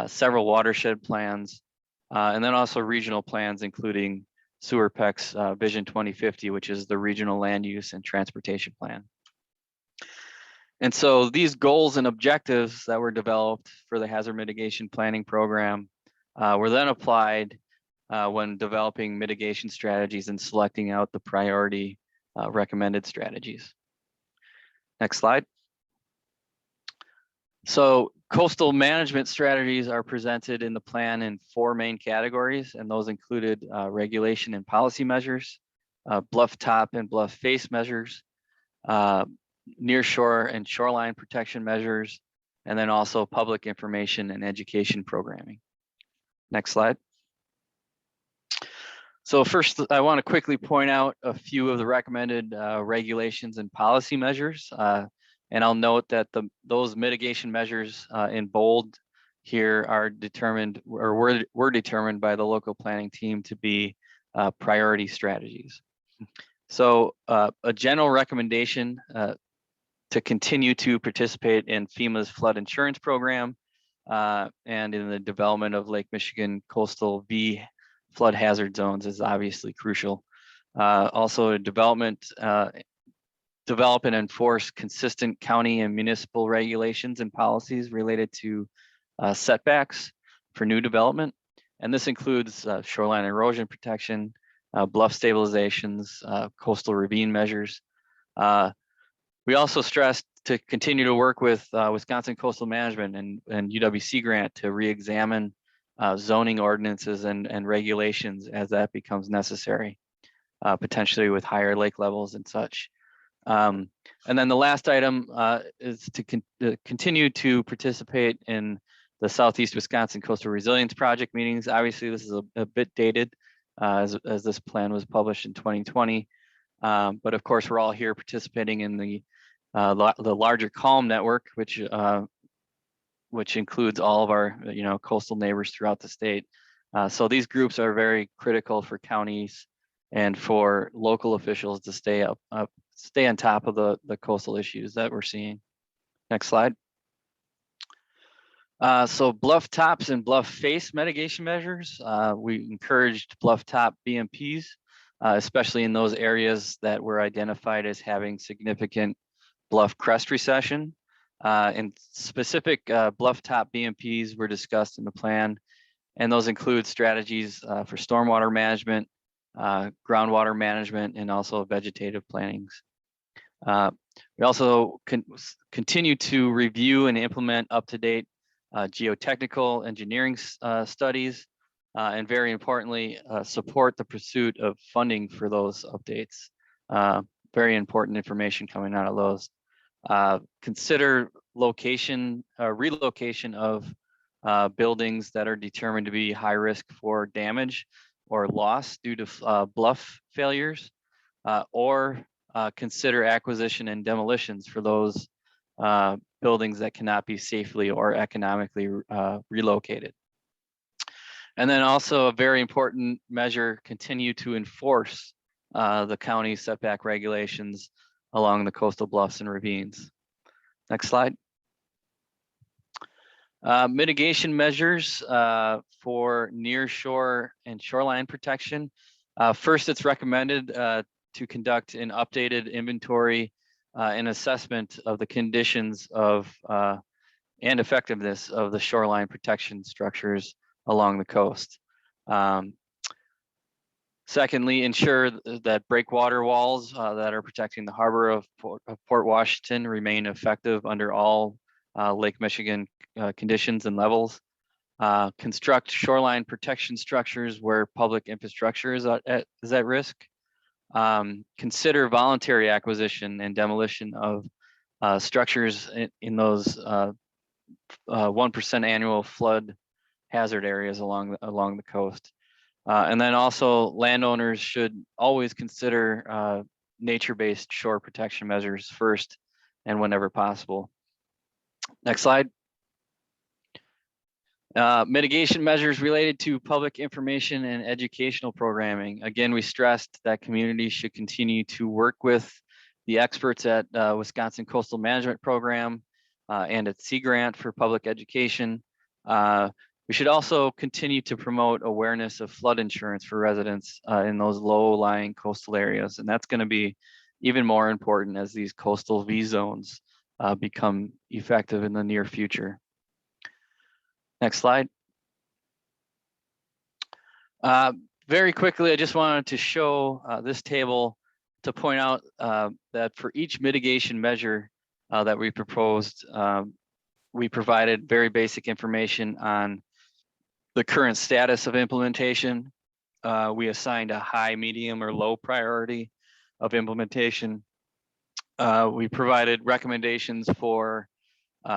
several watershed plans, and then also regional plans, including SewerPEC's Vision 2050, which is the regional land use and transportation plan. And so these goals and objectives that were developed for the hazard mitigation planning program were then applied when developing mitigation strategies and selecting out the priority recommended strategies. Next slide. So coastal management strategies are presented in the plan in 4 main categories, and those included regulation and policy measures, bluff top and bluff face measures, near shore and shoreline protection measures, and then also public information and education programming. Next slide. So first, I want to quickly point out a few of the recommended regulations and policy measures. And I'll note that those mitigation measures in bold here are determined or were determined by the local planning team to be priority strategies. So a general recommendation to continue to participate in FEMA's flood insurance program and in the development of Lake Michigan coastal V flood hazard zones is obviously crucial. Also, develop and enforce consistent county and municipal regulations and policies related to setbacks for new development. And this includes shoreline erosion protection, bluff stabilizations, coastal ravine measures. We also stressed to continue to work with Wisconsin Coastal Management and UW grant to re-examine zoning ordinances and regulations as that becomes necessary, potentially with higher lake levels and such. And then the last item is to continue to participate in the Southeast Wisconsin Coastal Resilience Project meetings. Obviously, this is a bit dated as this plan was published in 2020. But of course, we're all here participating in the larger Comm network, which includes all of our coastal neighbors throughout the state. So these groups are very critical for counties and for local officials to stay on top of the coastal issues that we're seeing. Next slide. So bluff tops and bluff face mitigation measures. We encouraged bluff top BMPs, especially in those areas that were identified as having significant bluff crest recession. And specific bluff top BMPs were discussed in the plan, and those include strategies for stormwater management, groundwater management, and also vegetative plantings. We also continue to review and implement up-to-date geotechnical engineering studies, and very importantly, support the pursuit of funding for those updates. Very important information coming out of those. Consider relocation of buildings that are determined to be high risk for damage or loss due to bluff failures, or consider acquisition and demolitions for those buildings that cannot be safely or economically relocated. And then also a very important measure, continue to enforce the county setback regulations along the coastal bluffs and ravines. Next slide. Mitigation measures for near shore and shoreline protection. First, it's recommended to conduct an updated inventory and assessment of the conditions of and effectiveness of the shoreline protection structures along the coast. Secondly, ensure that breakwater walls that are protecting the harbor of Port Washington remain effective under all Lake Michigan conditions and levels. Construct shoreline protection structures where public infrastructure is at risk. Consider voluntary acquisition and demolition of structures in those 1% annual flood hazard areas along the coast. And then also landowners should always consider nature-based shore protection measures first and whenever possible. Next slide. Mitigation measures related to public information and educational programming. Again, we stressed that communities should continue to work with the experts at Wisconsin Coastal Management Program and at Sea Grant for public education. We should also continue to promote awareness of flood insurance for residents in those low-lying coastal areas. And that's going to be even more important as these coastal V zones become effective in the near future. Next slide. Very quickly, I just wanted to show this table to point out that for each mitigation measure that we proposed, we provided very basic information on the current status of implementation. We assigned a high, medium, or low priority of implementation. We provided recommendations for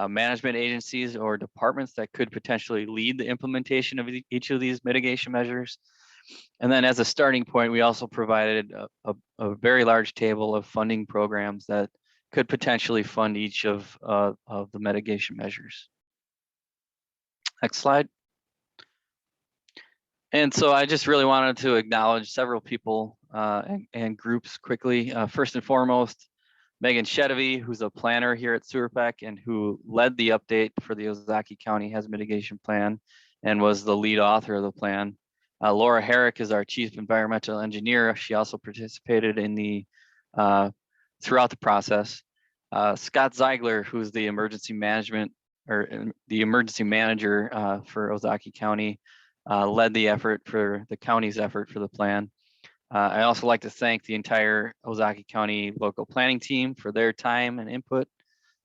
management agencies or departments that could potentially lead the implementation of each of these mitigation measures. And then as a starting point, we also provided a very large table of funding programs that could potentially fund each of the mitigation measures. Next slide. And so I just really wanted to acknowledge several people and groups quickly. First and foremost, Megan Shedevy, who's a planner here at SewerPEC and who led the update for the Ozaukee County Hazard Mitigation Plan and was the lead author of the plan. Laura Herrick is our chief environmental engineer. She also participated in the throughout the process. Scott Zeigler, who's the emergency management or the emergency manager for Ozaukee County, led the effort for the county's effort for the plan. I also like to thank the entire Ozaukee County local planning team for their time and input.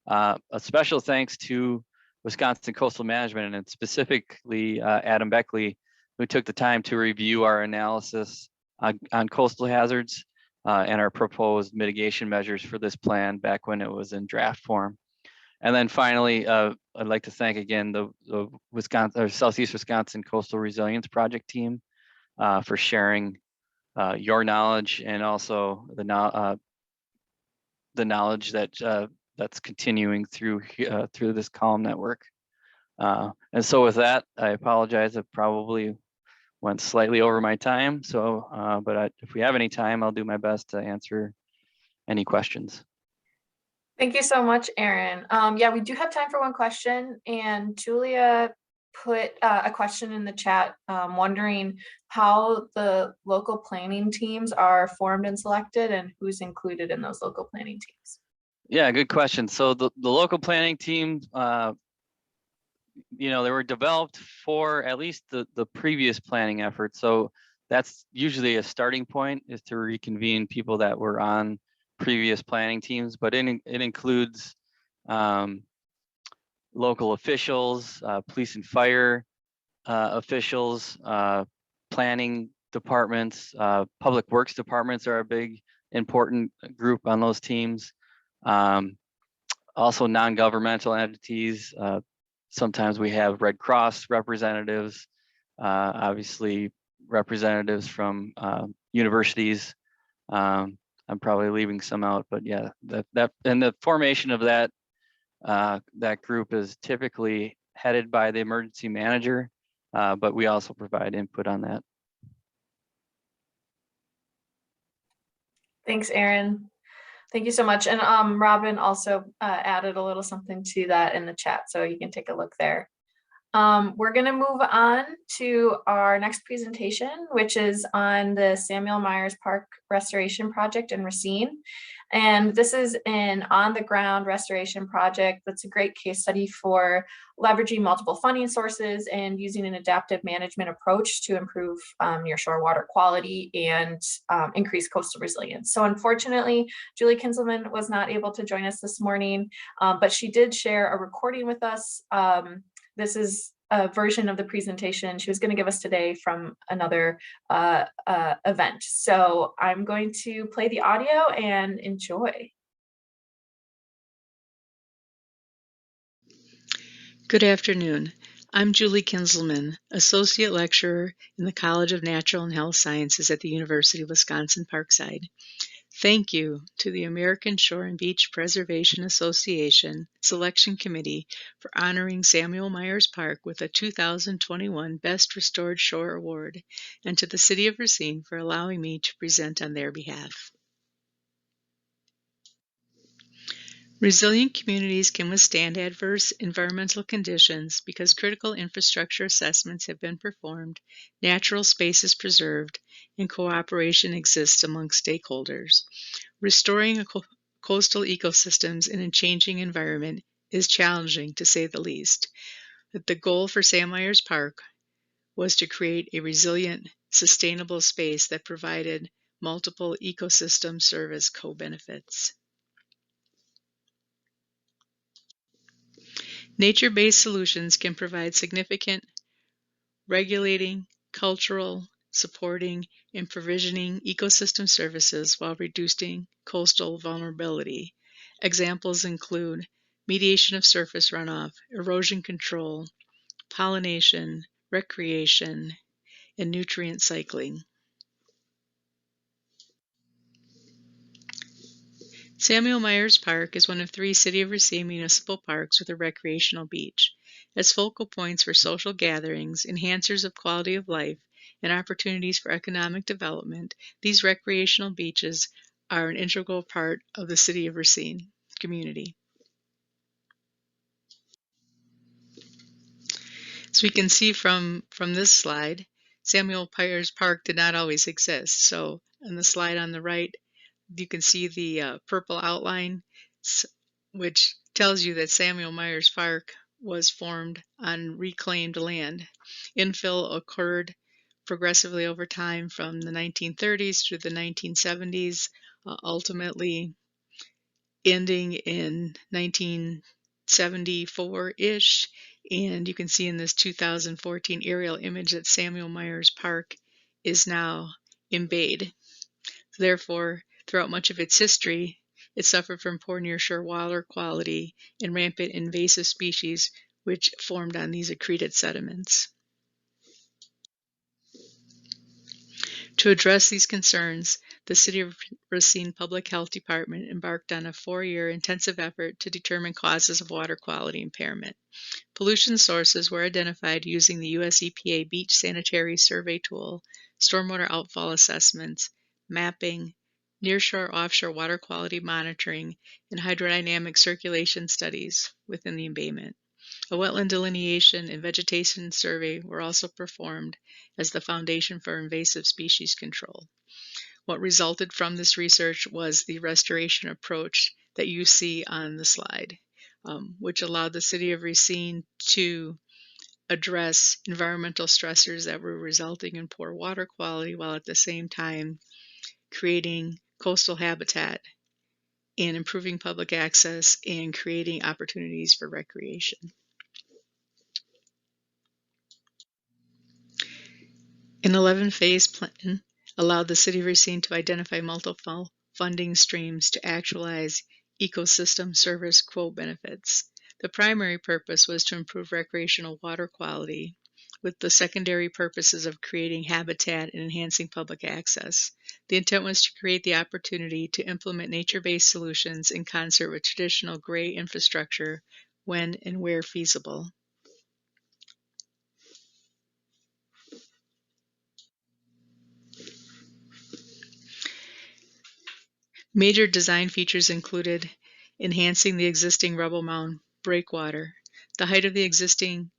A special thanks to Wisconsin Coastal Management and specifically Adam Bechle, who took the time to review our analysis on coastal hazards and our proposed mitigation measures for this plan back when it was in draft form. And then finally, I'd like to thank again the Wisconsin or Southeast Wisconsin Coastal Resilience Project team for sharing your knowledge and also the knowledge that that's continuing through this Comm network. And so with that, I apologize. I probably went slightly over my time. So, but if we have any time, I'll do my best to answer any questions. Thank you so much, Aaron. Yeah, we do have time for one question, and Julia put a question in the chat wondering how the local planning teams are formed and selected and who's included in those local planning teams. Yeah, good question. So the local planning teams, you know, they were developed for at least the previous planning effort. So that's usually a starting point, is to reconvene people that were on previous planning teams, but it includes local officials, police and fire officials, planning departments, public works departments are a big important group on those teams. Also non-governmental entities. Sometimes we have Red Cross representatives, obviously representatives from universities. I'm probably leaving some out, but yeah, that and the formation of that group is typically headed by the emergency manager, but we also provide input on that. Thanks, Aaron. Thank you so much. And Robyn also added a little something to that in the chat, so you can take a look there. We're going to move on to our next presentation, which is on the Samuel Myers Park Restoration Project in Racine. And this is an on-the-ground restoration project that's a great case study for leveraging multiple funding sources and using an adaptive management approach to improve nearshore water quality and increase coastal resilience. So unfortunately, Julie Kinzelman was not able to join us this morning, but she did share a recording with us. This is a version of the presentation she was going to give us today from another event. So I'm going to play the audio and enjoy. Good afternoon. I'm Julie Kinzelman, Associate Lecturer in the College of Natural and Health Sciences at the University of Wisconsin-Parkside. Thank you to the American Shore and Beach Preservation Association Selection Committee for honoring Samuel Myers Park with a 2021 Best Restored Shore Award, and to the City of Racine for allowing me to present on their behalf. Resilient communities can withstand adverse environmental conditions because critical infrastructure assessments have been performed, natural spaces preserved, and cooperation exists among stakeholders. Restoring coastal ecosystems in a changing environment is challenging, to say the least. But the goal for Sam Myers Park was to create a resilient, sustainable space that provided multiple ecosystem service co-benefits. Nature-based solutions can provide significant regulating, cultural, supporting, and provisioning ecosystem services while reducing coastal vulnerability. Examples include mediation of surface runoff, erosion control, pollination, recreation, and nutrient cycling. Samuel Myers Park is one of 3 City of Racine municipal parks with a recreational beach. As focal points for social gatherings, enhancers of quality of life, and opportunities for economic development, these recreational beaches are an integral part of the City of Racine community. As we can see from this slide, Samuel Myers Park did not always exist. So on the slide on the right, you can see the purple outline, which tells you that Samuel Myers Park was formed on reclaimed land. Infill occurred progressively over time from the 1930s through the 1970s, ultimately ending in 1974-ish. And you can see in this 2014 aerial image that Samuel Myers Park is now embayed. Therefore, throughout much of its history, it suffered from poor nearshore water quality and rampant invasive species which formed on these accreted sediments. To address these concerns, the City of Racine Public Health Department embarked on a 4-year intensive effort to determine causes of water quality impairment. Pollution sources were identified using the US EPA Beach Sanitary Survey Tool, stormwater outfall assessments, mapping, nearshore-offshore water quality monitoring, and hydrodynamic circulation studies within the embayment. A wetland delineation and vegetation survey were also performed as the foundation for invasive species control. What resulted from this research was the restoration approach that you see on the slide, which allowed the City of Racine to address environmental stressors that were resulting in poor water quality while at the same time creating coastal habitat and improving public access and creating opportunities for recreation. An 11-phase plan allowed the City of Racine to identify multiple funding streams to actualize ecosystem service co-benefits. The primary purpose was to improve recreational water quality, with the secondary purposes of creating habitat and enhancing public access. The intent was to create the opportunity to implement nature-based solutions in concert with traditional gray infrastructure when and where feasible. Major design features included enhancing the existing rubble mound breakwater. The height of the existing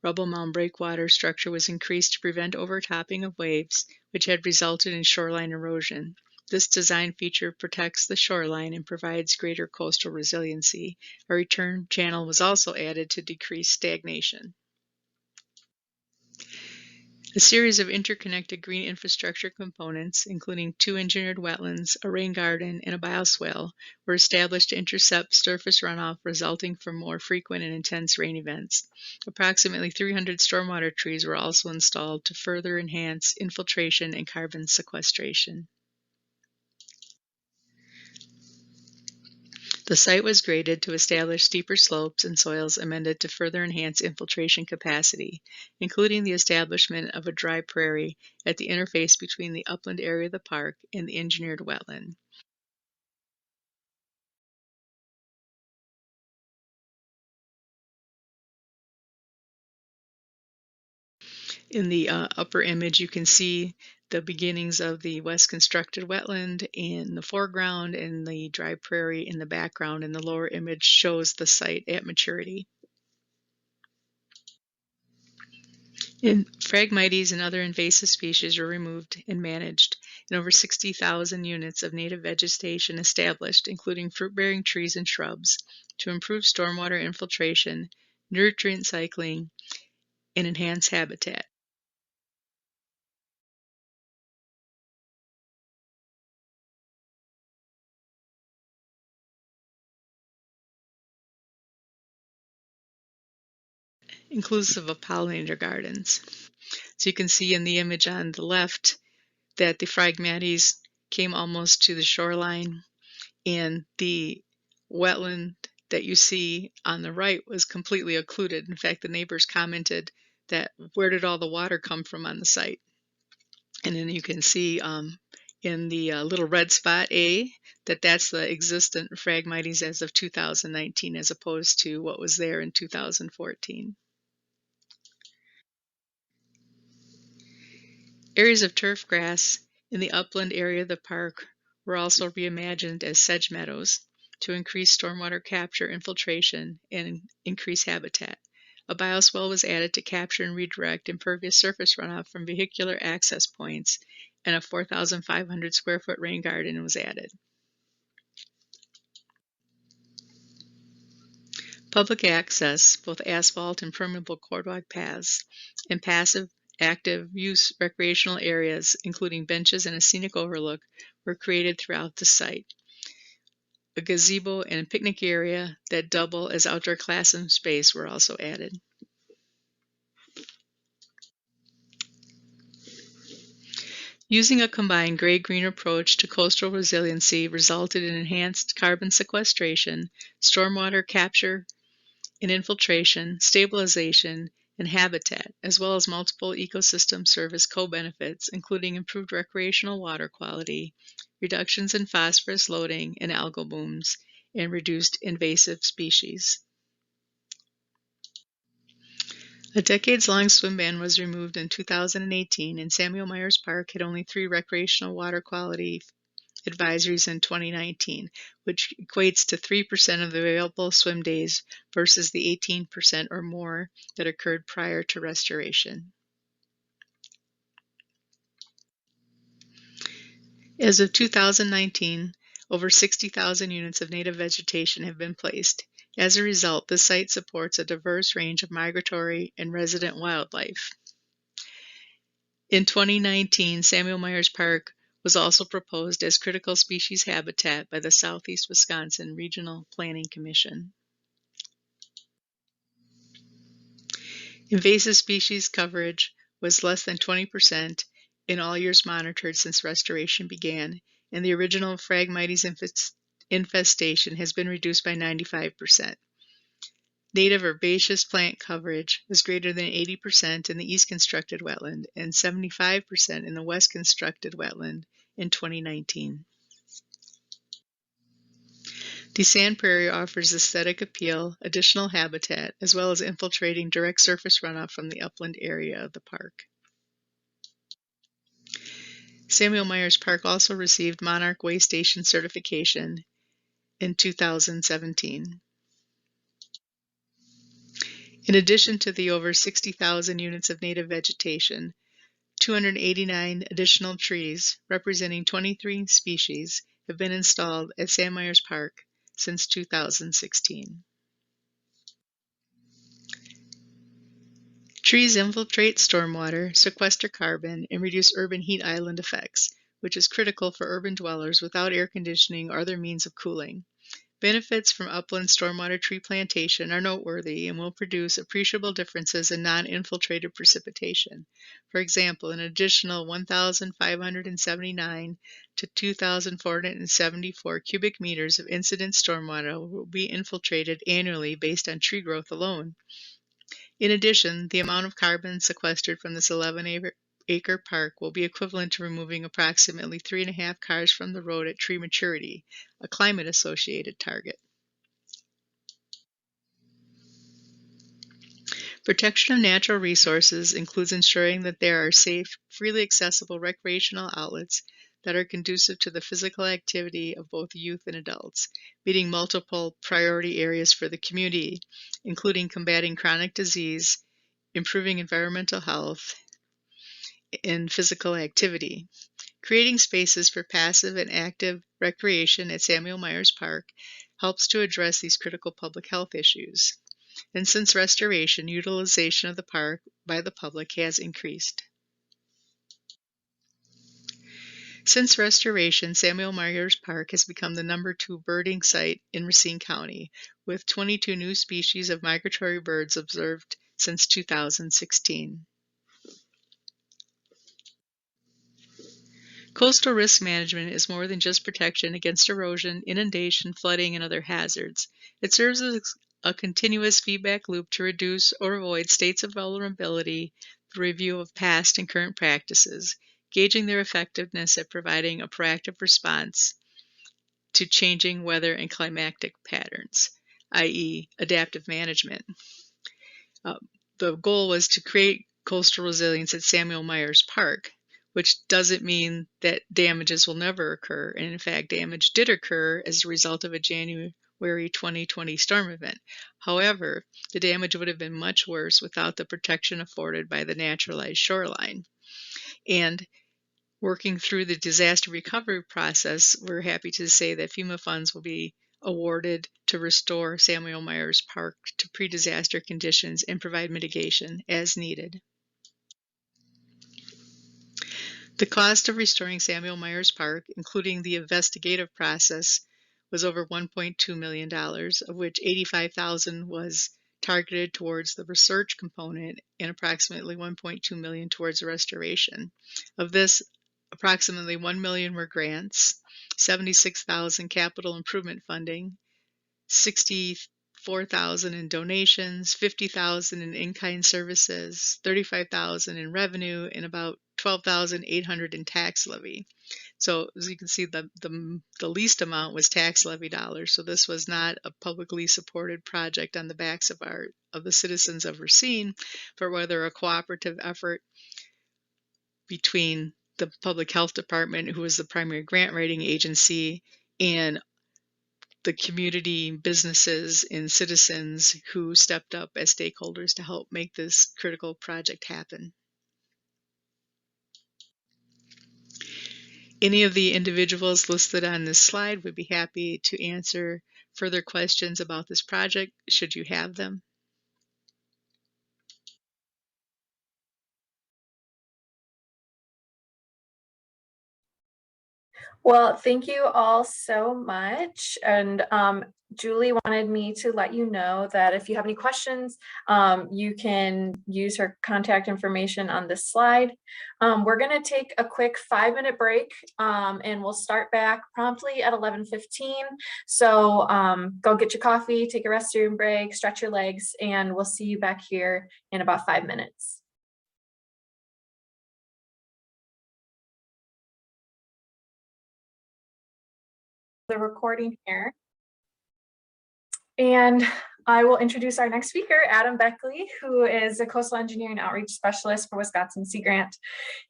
rubble mound breakwater structure was increased to prevent overtopping of waves, which had resulted in shoreline erosion. This design feature protects the shoreline and provides greater coastal resiliency. A return channel was also added to decrease stagnation. A series of interconnected green infrastructure components, including 2 engineered wetlands, a rain garden, and a bioswale, were established to intercept surface runoff resulting from more frequent and intense rain events. Approximately 300 stormwater trees were also installed to further enhance infiltration and carbon sequestration. The site was graded to establish steeper slopes and soils amended to further enhance infiltration capacity, including the establishment of a dry prairie at the interface between the upland area of the park and the engineered wetland. In the upper image, you can see the beginnings of the west constructed wetland in the foreground and the dry prairie in the background, and the lower image shows the site at maturity. Phragmites and other invasive species were removed and managed, and over 60,000 units of native vegetation established, including fruit-bearing trees and shrubs, to improve stormwater infiltration, nutrient cycling, and enhance habitat. Inclusive of pollinator gardens. So you can see in the image on the left that the Phragmites came almost to the shoreline, and the wetland that you see on the right was completely occluded. In fact, the neighbors commented that where did all the water come from on the site? And then you can see in the little red spot A that that's the existent Phragmites as of 2019 as opposed to what was there in 2014. Areas of turf grass in the upland area of the park were also reimagined as sedge meadows to increase stormwater capture, infiltration, and increase habitat. A bioswale was added to capture and redirect impervious surface runoff from vehicular access points, and a 4,500 square foot rain garden was added. Public access, both asphalt and permeable boardwalk paths, and passive active use recreational areas, including benches and a scenic overlook, were created throughout the site. A gazebo and a picnic area that double as outdoor classroom space were also added. Using a combined gray-green approach to coastal resiliency resulted in enhanced carbon sequestration, stormwater capture and infiltration, stabilization, and habitat, as well as multiple ecosystem service co-benefits, including improved recreational water quality, reductions in phosphorus loading and algal blooms, and reduced invasive species. A decades-long swim ban was removed in 2018, and Samuel Myers Park had only 3 recreational water quality advisories in 2019, which equates to 3% of the available swim days versus the 18% or more that occurred prior to restoration. As of 2019, over 60,000 units of native vegetation have been placed. As a result, the site supports a diverse range of migratory and resident wildlife. In 2019, Samuel Myers Park was also proposed as critical species habitat by the Southeast Wisconsin Regional Planning Commission. Invasive species coverage was less than 20% in all years monitored since restoration began, and the original Phragmites infestation has been reduced by 95%. Native herbaceous plant coverage was greater than 80% in the east constructed wetland and 75% in the west constructed wetland in 2019. The sand prairie offers aesthetic appeal, additional habitat, as well as infiltrating direct surface runoff from the upland area of the park. Samuel Myers Park also received Monarch Way Station certification in 2017. In addition to the over 60,000 units of native vegetation, 289 additional trees representing 23 species have been installed at Sam Myers Park since 2016. Trees infiltrate stormwater, sequester carbon, and reduce urban heat island effects, which is critical for urban dwellers without air conditioning or other means of cooling. Benefits from upland stormwater tree plantation are noteworthy and will produce appreciable differences in non-infiltrated precipitation. For example, an additional 1,579 to 2,474 cubic meters of incident stormwater will be infiltrated annually based on tree growth alone. In addition, the amount of carbon sequestered from this 11-acre park will be equivalent to removing approximately 3.5 cars from the road at tree maturity, a climate-associated target. Protection of natural resources includes ensuring that there are safe, freely accessible recreational outlets that are conducive to the physical activity of both youth and adults, meeting multiple priority areas for the community, including combating chronic disease, improving environmental health, and physical activity. Creating spaces for passive and active recreation at Samuel Myers Park helps to address these critical public health issues. And since restoration, utilization of the park by the public has increased. Since restoration, Samuel Myers Park has become the #2 birding site in Racine County, with 22 new species of migratory birds observed since 2016. Coastal risk management is more than just protection against erosion, inundation, flooding, and other hazards. It serves as a continuous feedback loop to reduce or avoid states of vulnerability through review of past and current practices, gauging their effectiveness at providing a proactive response to changing weather and climatic patterns, i.e., adaptive management. The goal was to create coastal resilience at Samuel Myers Park, which doesn't mean that damages will never occur. And in fact, damage did occur as a result of a January 2020 storm event. However, the damage would have been much worse without the protection afforded by the naturalized shoreline. And working through the disaster recovery process, we're happy to say that FEMA funds will be awarded to restore Samuel Myers Park to pre-disaster conditions and provide mitigation as needed. The cost of restoring Samuel Myers Park, including the investigative process, was over $1.2 million, of which $85,000 was targeted towards the research component and approximately $1.2 million towards the restoration. Of this, approximately $1 million were grants, $76,000 capital improvement funding, $64,000 in donations, $50,000 in in-kind services, $35,000 in revenue, and about $12,800 in tax levy. So as you can see, the least amount was tax levy dollars. So this was not a publicly supported project on the backs of the citizens of Racine, but rather a cooperative effort between the Public Health Department, who was the primary grant writing agency, and the community, businesses, and citizens who stepped up as stakeholders to help make this critical project happen. Any of the individuals listed on this slide would be happy to answer further questions about this project, should you have them. Well, thank you all so much. And Julie wanted me to let you know that if you have any questions, you can use her contact information on this slide. We're going to take a quick 5-minute break and we'll start back promptly at 11:15. So go get your coffee, take a restroom break, stretch your legs, and we'll see you back here in about 5 minutes. The recording here. And I will introduce our next speaker, Adam Bechle, who is a coastal engineering outreach specialist for Wisconsin Sea Grant.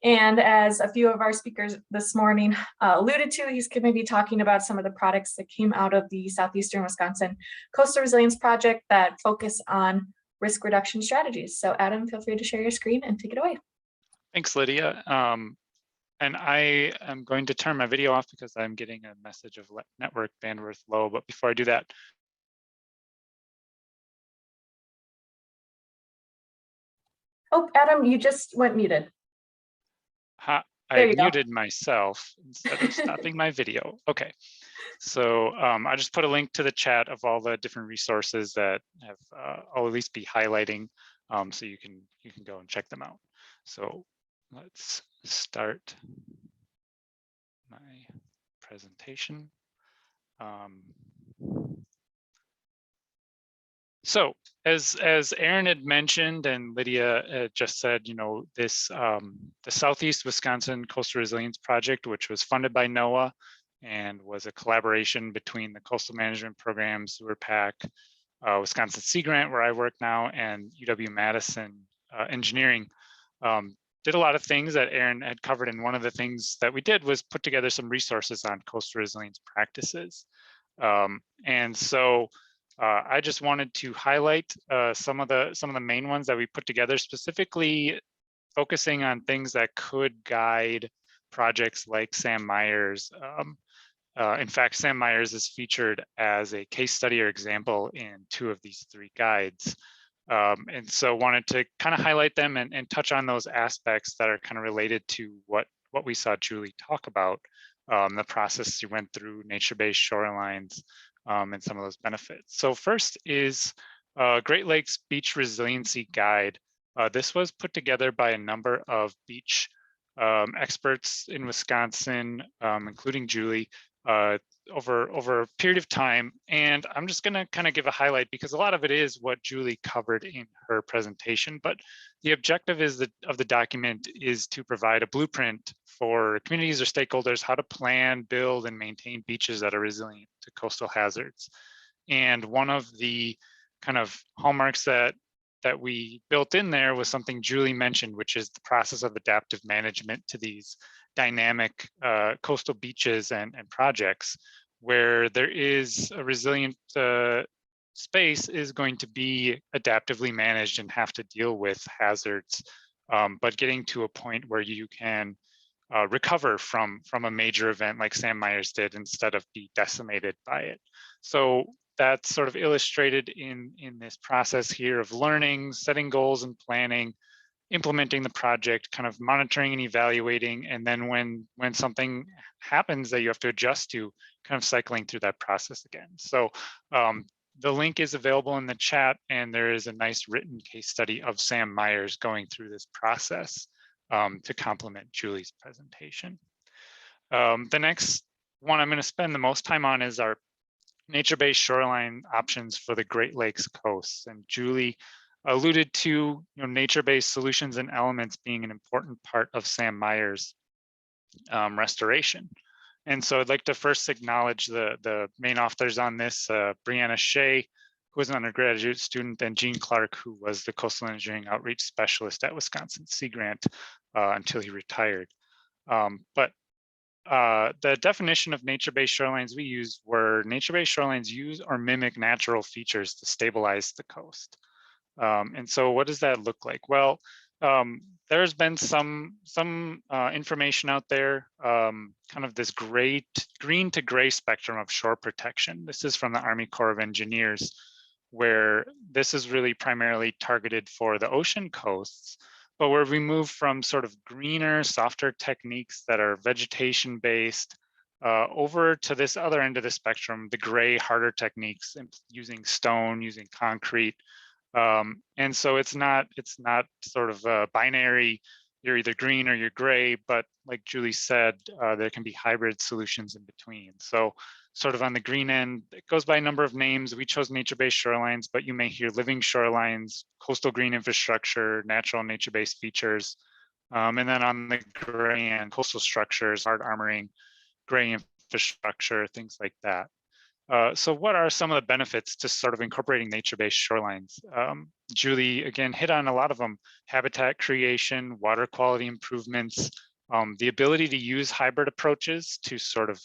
And as a few of our speakers this morning alluded to, he's going to be talking about some of the products that came out of the Southeastern Wisconsin Coastal Resilience Project that focus on risk reduction strategies. So Adam, feel free to share your screen and take it away. Thanks, Lydia. And I am going to turn my video off because I'm getting a message of network bandwidth low. But before I do that, Oh, Adam, you just went muted. I There you go. muted myself instead of stopping my video. Okay, so I just put a link to the chat of all the different resources that have I'll at least be highlighting, so you can go and check them out. So let's start my presentation. So as Aaron had mentioned and Lydia just said, you know, this the Southeast Wisconsin Coastal Resilience Project, which was funded by NOAA and was a collaboration between the Coastal Management Program, Sewer PAC, Wisconsin Sea Grant, where I work now, and UW-Madison Engineering, did a lot of things that Aaron had covered. And one of the things that we did was put together some resources on coastal resilience practices. And so I just wanted to highlight some of the main ones that we put together, specifically focusing on things that could guide projects like Sam Myers. In fact, Sam Myers is featured as a case study or example in 2 of these 3 guides. And so wanted to kind of highlight them and touch on those aspects that are kind of related to what we saw Julie talk about, the process she went through, nature-based shorelines, and some of those benefits. So first is Great Lakes Beach Resiliency Guide. This was put together by a number of beach experts in Wisconsin, including Julie, over a period of time. And I'm just going to kind of give a highlight because a lot of it is what Julie covered in her presentation. But the objective of the document is to provide a blueprint for communities or stakeholders how to plan, build, and maintain beaches that are resilient to coastal hazards. And one of the kind of hallmarks that we built in there was something Julie mentioned, which is the process of adaptive management to these dynamic coastal beaches and projects, where there is a resilient space is going to be adaptively managed and have to deal with hazards, but getting to a point where you can recover from a major event like Sam Myers did instead of be decimated by it. So that's sort of illustrated in this process here of learning, setting goals and planning, implementing the project, kind of monitoring and evaluating, and then when something happens that you have to adjust to, kind of cycling through that process again. So the link is available in the chat, and there is a nice written case study of Sam Myers going through this process to complement Julie's presentation. The next one I'm going to spend the most time on is our nature-based shoreline options for the Great Lakes coasts. And Julie alluded to nature-based solutions and elements being an important part of Sam Myers restoration. And so I'd like to first acknowledge the main authors on this, Brianna Shea, who was an undergraduate student, and Gene Clark, who was the coastal engineering outreach specialist at Wisconsin Sea Grant until he retired. But the definition of nature-based shorelines we used were nature-based shorelines use or mimic natural features to stabilize the coast. And so what does that look like? Well, there's been some information out there, kind of this green to gray spectrum of shore protection. This is from the Army Corps of Engineers, where this is really primarily targeted for the ocean coasts, but where we move from sort of greener, softer techniques that are vegetation based over to this other end of the spectrum, the gray, harder techniques using stone, using concrete. And so it's not sort of a binary, you're either green or you're gray, but like Julie said, there can be hybrid solutions in between. So sort of on the green end, it goes by a number of names. We chose nature-based shorelines, but you may hear living shorelines, coastal green infrastructure, natural and nature-based features. And then on the gray end, coastal structures, hard armoring, gray infrastructure, things like that. So what are some of the benefits to sort of incorporating nature-based shorelines? Julie, again, hit on a lot of them: habitat creation, water quality improvements, the ability to use hybrid approaches to sort of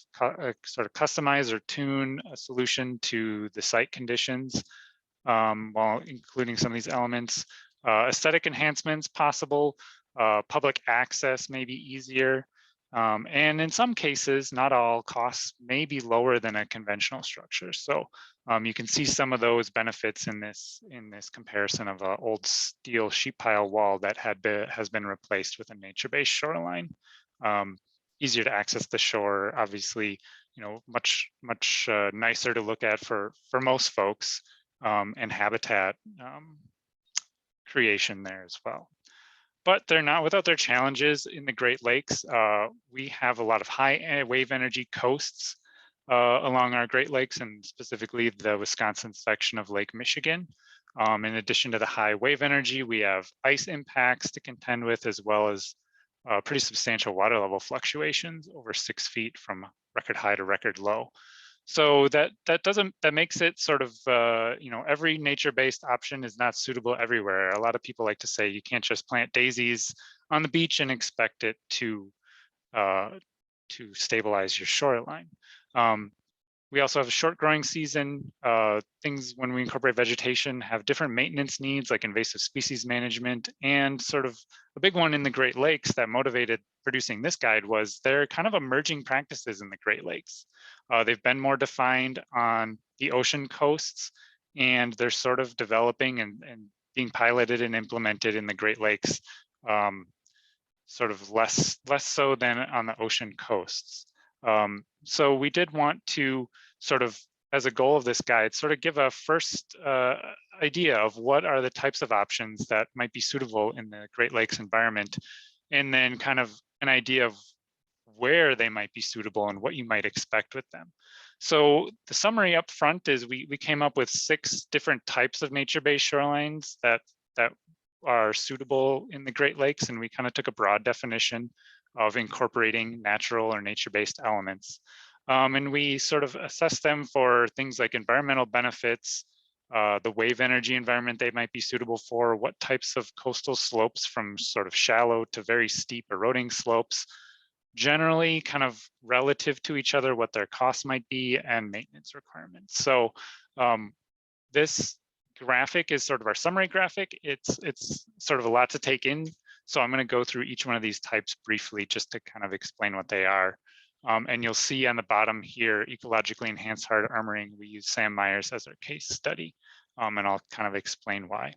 customize or tune a solution to the site conditions, while including some of these elements, aesthetic enhancements possible, Public access may be easier. And in some cases, not all, costs may be lower than a conventional structure. So you can see some of those benefits in this comparison of an old steel sheet pile wall that has been replaced with a nature-based shoreline. Easier to access the shore, obviously, much nicer to look at for most folks, and habitat creation there as well. But they're not without their challenges. In the Great Lakes, we have a lot of high wave energy coasts along our Great Lakes, and specifically the Wisconsin section of Lake Michigan. In addition to the high wave energy, we have ice impacts to contend with, as well as pretty substantial water level fluctuations over 6 feet from record high to record low. So that makes it sort of, every nature-based option is not suitable everywhere. A lot of people like to say you can't just plant daisies on the beach and expect it to stabilize your shoreline. We also have a short growing season. Things, when we incorporate vegetation, have different maintenance needs, like invasive species management. And sort of a big one in the Great Lakes that motivated producing this guide was there are kind of emerging practices in the Great Lakes. They've been more defined on the ocean coasts, and they're sort of developing and being piloted and implemented in the Great Lakes, sort of less so than on the ocean coasts. So we did want to sort of, as a goal of this guide, sort of give a first idea of what are the types of options that might be suitable in the Great Lakes environment, and then kind of an idea of where they might be suitable and what you might expect with them. So the summary up front is we came up with 6 different types of nature-based shorelines that are suitable in the Great Lakes, and we kind of took a broad definition of incorporating natural or nature-based elements. And we sort of assessed them for things like environmental benefits, the wave energy environment they might be suitable for, what types of coastal slopes from sort of shallow to very steep eroding slopes, generally kind of relative to each other, what their costs might be, and maintenance requirements. So this graphic is sort of our summary graphic. It's sort of a lot to take in. So I'm going to go through each one of these types briefly just to kind of explain what they are. And you'll see on the bottom here, ecologically enhanced hard armoring, we use Sam Myers as our case study, and I'll kind of explain why.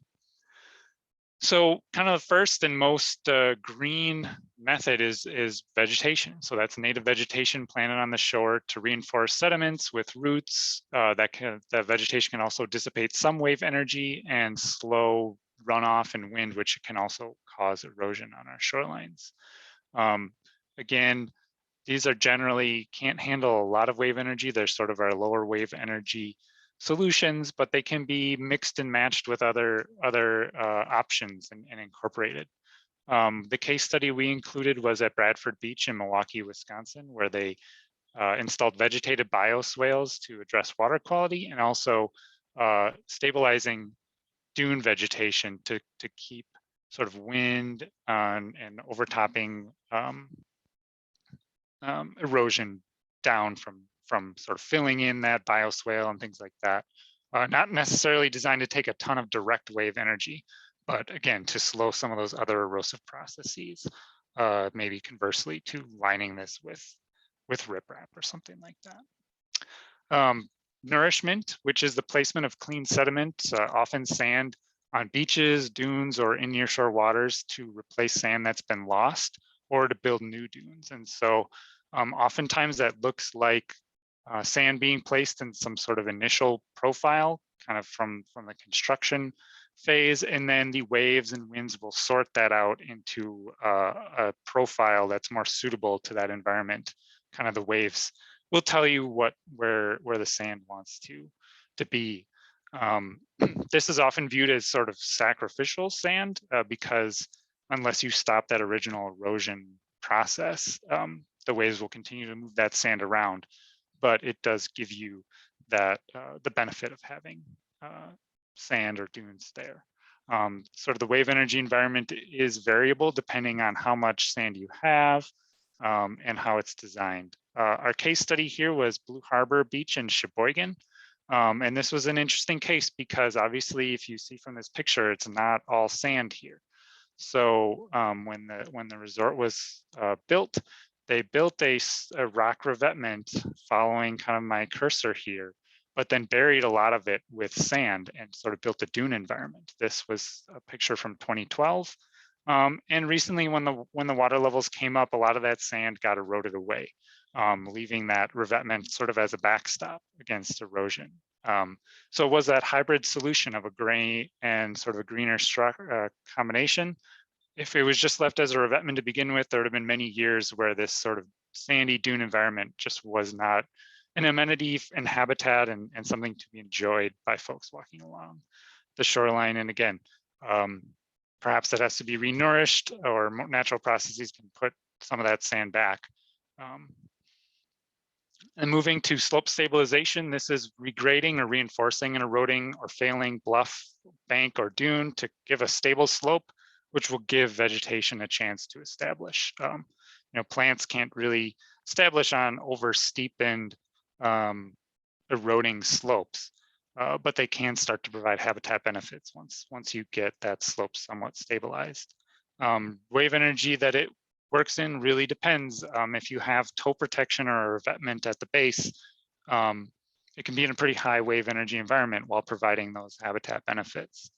So kind of the first and most green method is vegetation. So that's native vegetation planted on the shore to reinforce sediments with roots. That vegetation can also dissipate some wave energy and slow runoff and wind, which can also cause erosion on our shorelines. Again, these are generally can't handle a lot of wave energy. They're sort of our lower wave energy solutions, but they can be mixed and matched with other options and incorporated. The case study we included was at Bradford Beach in Milwaukee, Wisconsin, where they installed vegetated bioswales to address water quality, and also stabilizing dune vegetation to keep sort of wind and overtopping erosion down from sort of filling in that bioswale and things like that. Not necessarily designed to take a ton of direct wave energy, but again, to slow some of those other erosive processes, maybe conversely to lining this with riprap or something like that. Nourishment, which is the placement of clean sediment, often sand, on beaches, dunes, or in nearshore waters to replace sand that's been lost or to build new dunes. And so oftentimes that looks like sand being placed in some sort of initial profile, kind of from the construction phase, and then the waves and winds will sort that out into a profile that's more suitable to that environment. Kind of the waves will tell you where the sand wants to be. This is often viewed as sort of sacrificial sand because unless you stop that original erosion process, the waves will continue to move that sand around. But it does give you that the benefit of having sand or dunes there. Sort of the wave energy environment is variable depending on how much sand you have and how it's designed. Our case study here was Blue Harbor Beach in Sheboygan. And this was an interesting case because obviously if you see from this picture, it's not all sand here. So when the resort was built, they built a rock revetment following kind of my cursor here, but then buried a lot of it with sand and sort of built a dune environment. This was a picture from 2012. And recently when the water levels came up, a lot of that sand got eroded away, leaving that revetment sort of as a backstop against erosion. So it was that hybrid solution of a gray and sort of a greener combination. If it was just left as a revetment to begin with, there would have been many years where this sort of sandy dune environment just was not an amenity and habitat and something to be enjoyed by folks walking along the shoreline. And again, perhaps it has to be renourished, or natural processes can put some of that sand back. And moving to slope stabilization, this is regrading or reinforcing an eroding or failing bluff, bank, or dune to give a stable slope, which will give vegetation a chance to establish. Plants can't really establish on over steepened eroding slopes, but they can start to provide habitat benefits once you get that slope somewhat stabilized. Wave energy that it works in really depends. If you have toe protection or revetment at the base, it can be in a pretty high wave energy environment while providing those habitat benefits.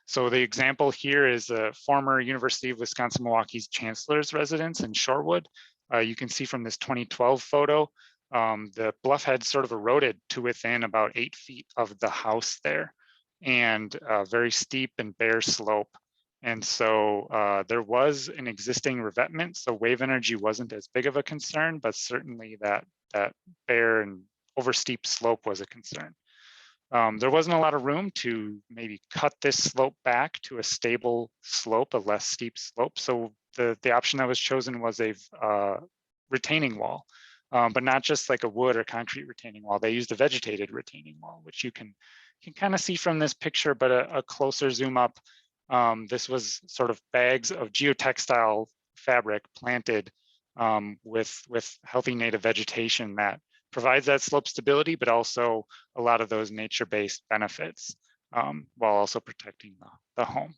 So the example here is a former University of Wisconsin-Milwaukee's Chancellor's residence in Shorewood. You can see from this 2012 photo, the bluff had sort of eroded to within about 8 feet of the house there, and a very steep and bare slope. And so there was an existing revetment, so wave energy wasn't as big of a concern, but certainly that bare and over steep slope was a concern. There wasn't a lot of room to maybe cut this slope back to a stable slope, a less steep slope. So the option that was chosen was a retaining wall, but not just like a wood or concrete retaining wall. They used a vegetated retaining wall, which you can kind of see from this picture, but a closer zoom up. This was sort of bags of geotextile fabric planted with healthy native vegetation that provides that slope stability, but also a lot of those nature-based benefits, while also protecting the home.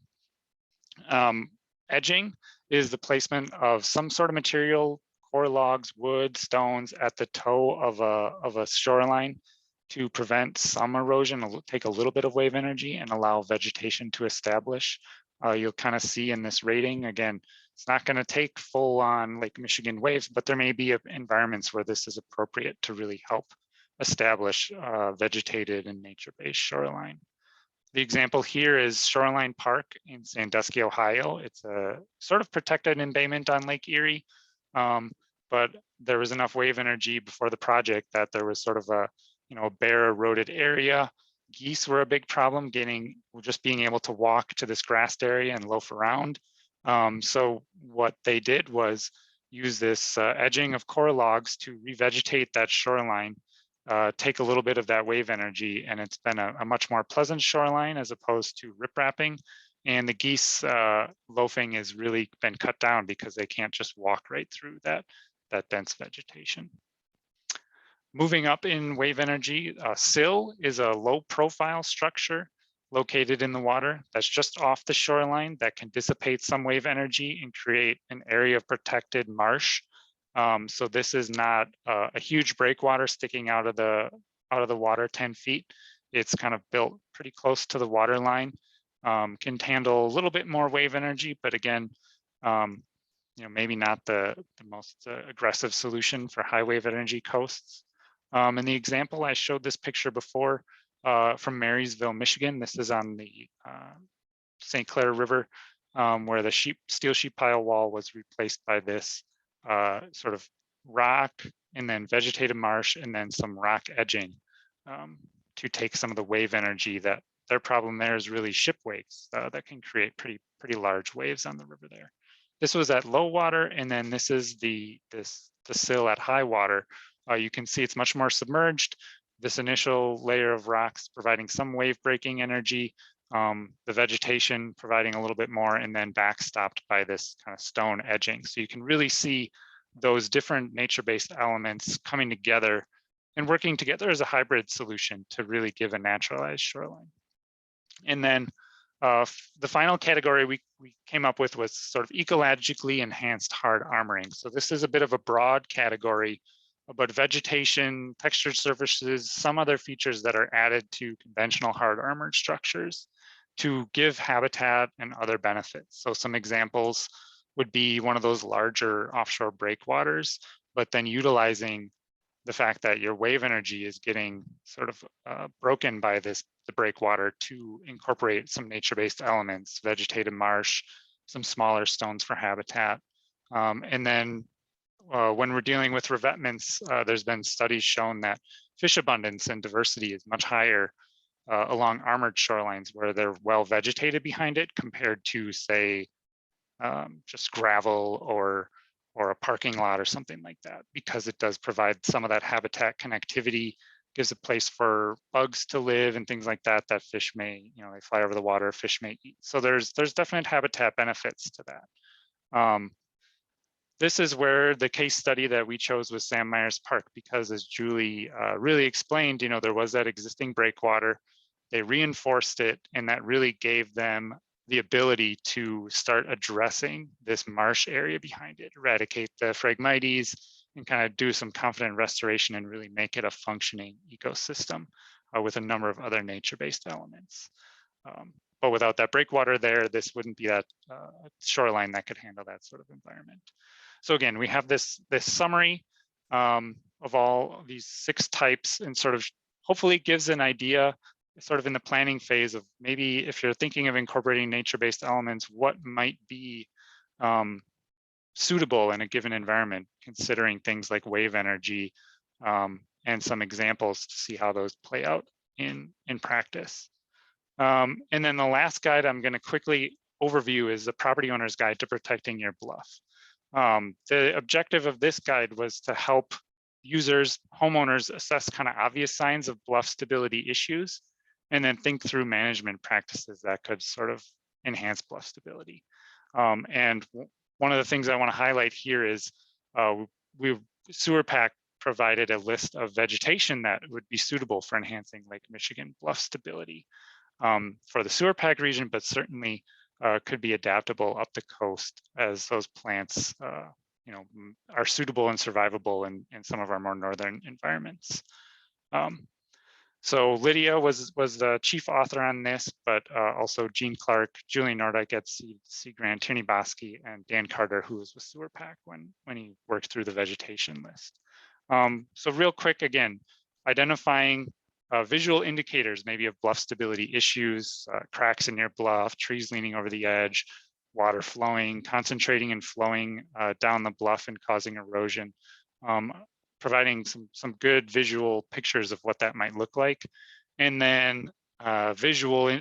Edging is the placement of some sort of material, core logs, wood, stones at the toe of a shoreline to prevent some erosion, take a little bit of wave energy and allow vegetation to establish. You'll kind of see in this rating, again, it's not going to take full on Lake Michigan waves, but there may be environments where this is appropriate to really help establish vegetated and nature-based shoreline. The example here is Shoreline Park in Sandusky, Ohio. It's a sort of protected embayment on Lake Erie, but there was enough wave energy before the project that there was sort of a bare eroded area. Geese were a big problem, just being able to walk to this grassed area and loaf around. So what they did was use this edging of core logs to revegetate that shoreline, take a little bit of that wave energy, and it's been a much more pleasant shoreline as opposed to riprapping. And the geese loafing has really been cut down because they can't just walk right through that dense vegetation. Moving up in wave energy, sill is a low profile structure located in the water that's just off the shoreline that can dissipate some wave energy and create an area of protected marsh. So this is not a huge breakwater sticking out of the water 10 feet. It's kind of built pretty close to the water line, can handle a little bit more wave energy, but again, maybe not the most aggressive solution for high wave energy coasts. And the example, I showed this picture before from Marysville, Michigan. This is on the St. Clair River, where the steel sheet pile wall was replaced by this sort of rock and then vegetated marsh and then some rock edging to take some of the wave energy. That their problem there is really ship waves that can create pretty large waves on the river there. This was at low water, and then this is the sill at high water. You can see it's much more submerged. This initial layer of rocks providing some wave breaking energy, the vegetation providing a little bit more, and then backstopped by this kind of stone edging. So you can really see those different nature-based elements coming together and working together as a hybrid solution to really give a naturalized shoreline. And then the final category we we came up with was sort of ecologically enhanced hard armoring. So this is a bit of a broad category, but vegetation, textured surfaces, some other features that are added to conventional hard armored structures to give habitat and other benefits. So some examples would be one of those larger offshore breakwaters, but then utilizing the fact that your wave energy is getting sort of broken by the breakwater to incorporate some nature-based elements, vegetated marsh, some smaller stones for habitat. And then when we're dealing with revetments, there's been studies shown that fish abundance and diversity is much higher along armored shorelines where they're well vegetated behind it compared to, say, just gravel or a parking lot or something like that, because it does provide some of that habitat connectivity, gives a place for bugs to live and things like that, that fish may, you know, they fly over the water, fish may eat. So there's definite habitat benefits to that. This is where the case study that we chose was Sam Myers Park, because as Julie really explained, you know, there was that existing breakwater, they reinforced it, and that really gave them the ability to start addressing this marsh area behind it, eradicate the Phragmites, and kind of do some confident restoration and really make it a functioning ecosystem with a number of other nature-based elements. But without that breakwater there, this wouldn't be that shoreline that could handle that sort of environment. So again, we have this summary of all of these 6 types, and sort of hopefully gives an idea sort of in the planning phase of maybe if you're thinking of incorporating nature-based elements, what might be suitable in a given environment, considering things like wave energy and some examples to see how those play out in practice. And then the last guide I'm going to quickly overview is the Property Owner's Guide to Protecting Your Bluff. The objective of this guide was to help users, homeowners, assess kind of obvious signs of bluff stability issues, and then think through management practices that could sort of enhance bluff stability. And one of the things I want to highlight here is Sewer Pack provided a list of vegetation that would be suitable for enhancing Lake Michigan bluff stability for the Sewer Pack region, but certainly could be adaptable up the coast as those plants you know, are suitable and survivable in some of our more northern environments. So Lydia was the chief author on this, but also Gene Clark, Julian Nordyke at Sea Grant, Tierney Bosky, and Dan Carter, who was with Sewer Pack when he worked through the vegetation list. So real quick, again, identifying visual indicators maybe of bluff stability issues, cracks in your bluff, trees leaning over the edge, water flowing, concentrating and flowing down the bluff and causing erosion. Providing some good visual pictures of what that might look like. And then visual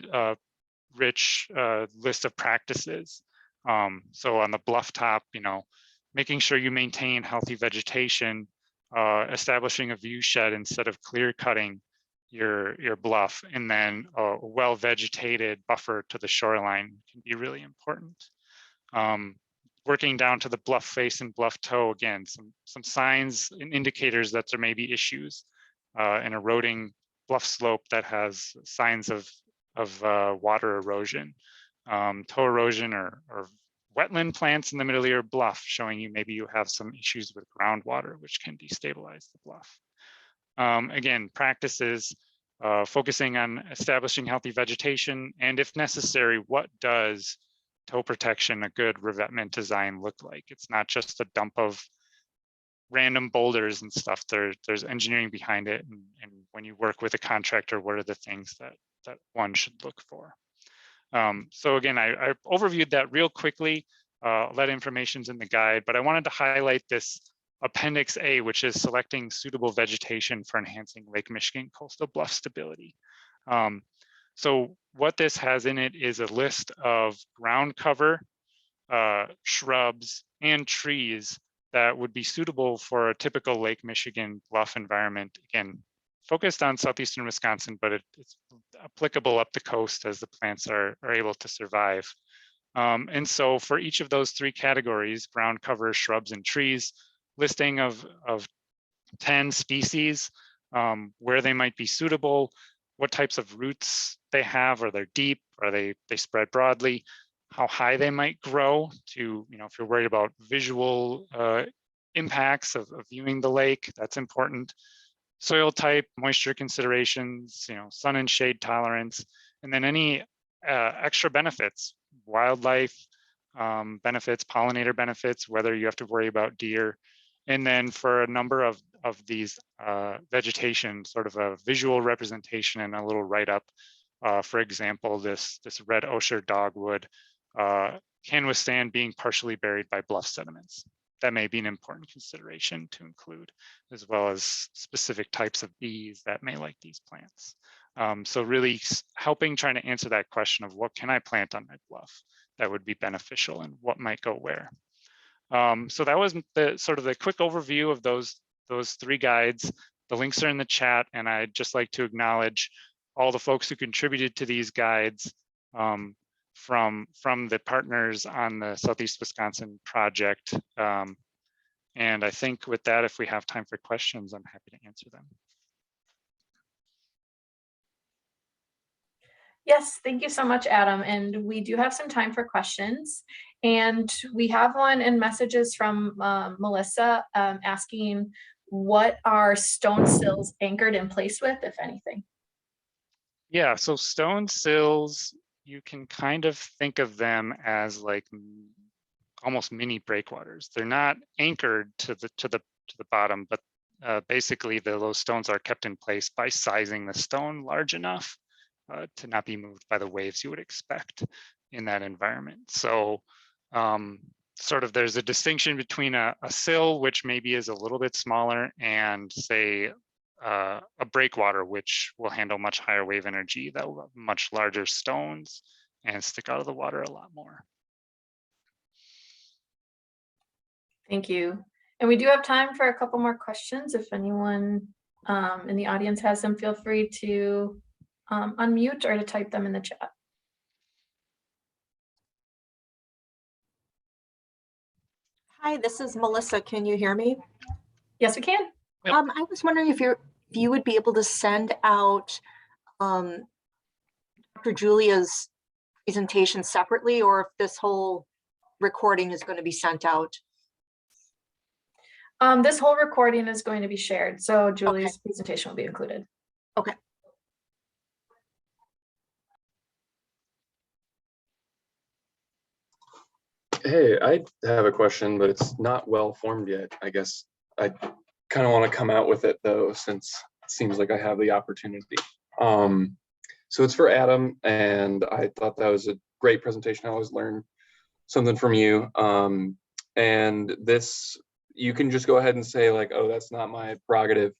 rich list of practices. So on the bluff top, you know, making sure you maintain healthy vegetation, establishing a view shed instead of clear cutting your bluff, and then a well vegetated buffer to the shoreline can be really important. Working down to the bluff face and bluff toe, again, some signs and indicators that there may be issues. An eroding bluff slope that has signs of water erosion, toe erosion, or wetland plants in the middle of your bluff, showing you maybe you have some issues with groundwater, which can destabilize the bluff. Again, practices focusing on establishing healthy vegetation, and if necessary, what does toe protection, a good revetment design look like? It's not just a dump of random boulders and stuff. There's engineering behind it, and when you work with a contractor, what are the things that one should look for? So again, I overviewed that real quickly. That information's in the guide, but I wanted to highlight this Appendix A, which is selecting suitable vegetation for enhancing Lake Michigan coastal bluff stability. So what this has in it is a list of ground cover, shrubs, and trees that would be suitable for a typical Lake Michigan bluff environment. Again, focused on southeastern Wisconsin, but it's applicable up the coast as the plants are able to survive. And so for each of those 3 categories, ground cover, shrubs, and trees, listing of 10 species, where they might be suitable, what types of roots they have, are they deep, are they spread broadly, how high they might grow to, if you're worried about visual impacts of viewing the lake, that's important. Soil type, moisture considerations, sun and shade tolerance, and then any extra benefits, wildlife benefits, pollinator benefits, whether you have to worry about deer. And then for a number of these vegetation, sort of a visual representation and a little write-up. For example, this red osier dogwood can withstand being partially buried by bluff sediments. That may be an important consideration to include, as well as specific types of bees that may like these plants. So really helping trying to answer that question of what can I plant on my bluff that would be beneficial and what might go where. So that was the sort of the quick overview of those 3 guides. The links are in the chat, and I'd just like to acknowledge all the folks who contributed to these guides from the partners on the Southeast Wisconsin project. And I think with that, if we have time for questions, I'm happy to answer them. Yes, thank you so much, Adam. And we do have some time for questions. And we have one in messages from Melissa asking, what are stone sills anchored in place with, if anything? Yeah, so stone sills, you can kind of think of them as like almost mini breakwaters. They're not anchored to the bottom, but basically those stones are kept in place by sizing the stone large enough to not be moved by the waves you would expect in that environment. So sort of there's a distinction between a sill, which maybe is a little bit smaller, and say a breakwater, which will handle much higher wave energy, that will have much larger stones and stick out of the water a lot more. Thank you. And we do have time for a couple more questions. If anyone in the audience has them, feel free to unmute or to type them in the chat. Hi, this is Melissa. Can you hear me? Yes, we can. Yep. I was wondering if you would be able to send out Dr. Julia's presentation separately, or if this whole recording is going to be sent out. This whole recording is going to be shared, so Julie's presentation will be included. Okay. Hey, I have a question, but it's not well formed yet. I guess I kind of want to come out with it though, since it seems like I have the opportunity. So it's for Adam, and I thought that was a great presentation. I always learn something from you. And this, you can just go ahead and say like, oh, that's not my prerogative,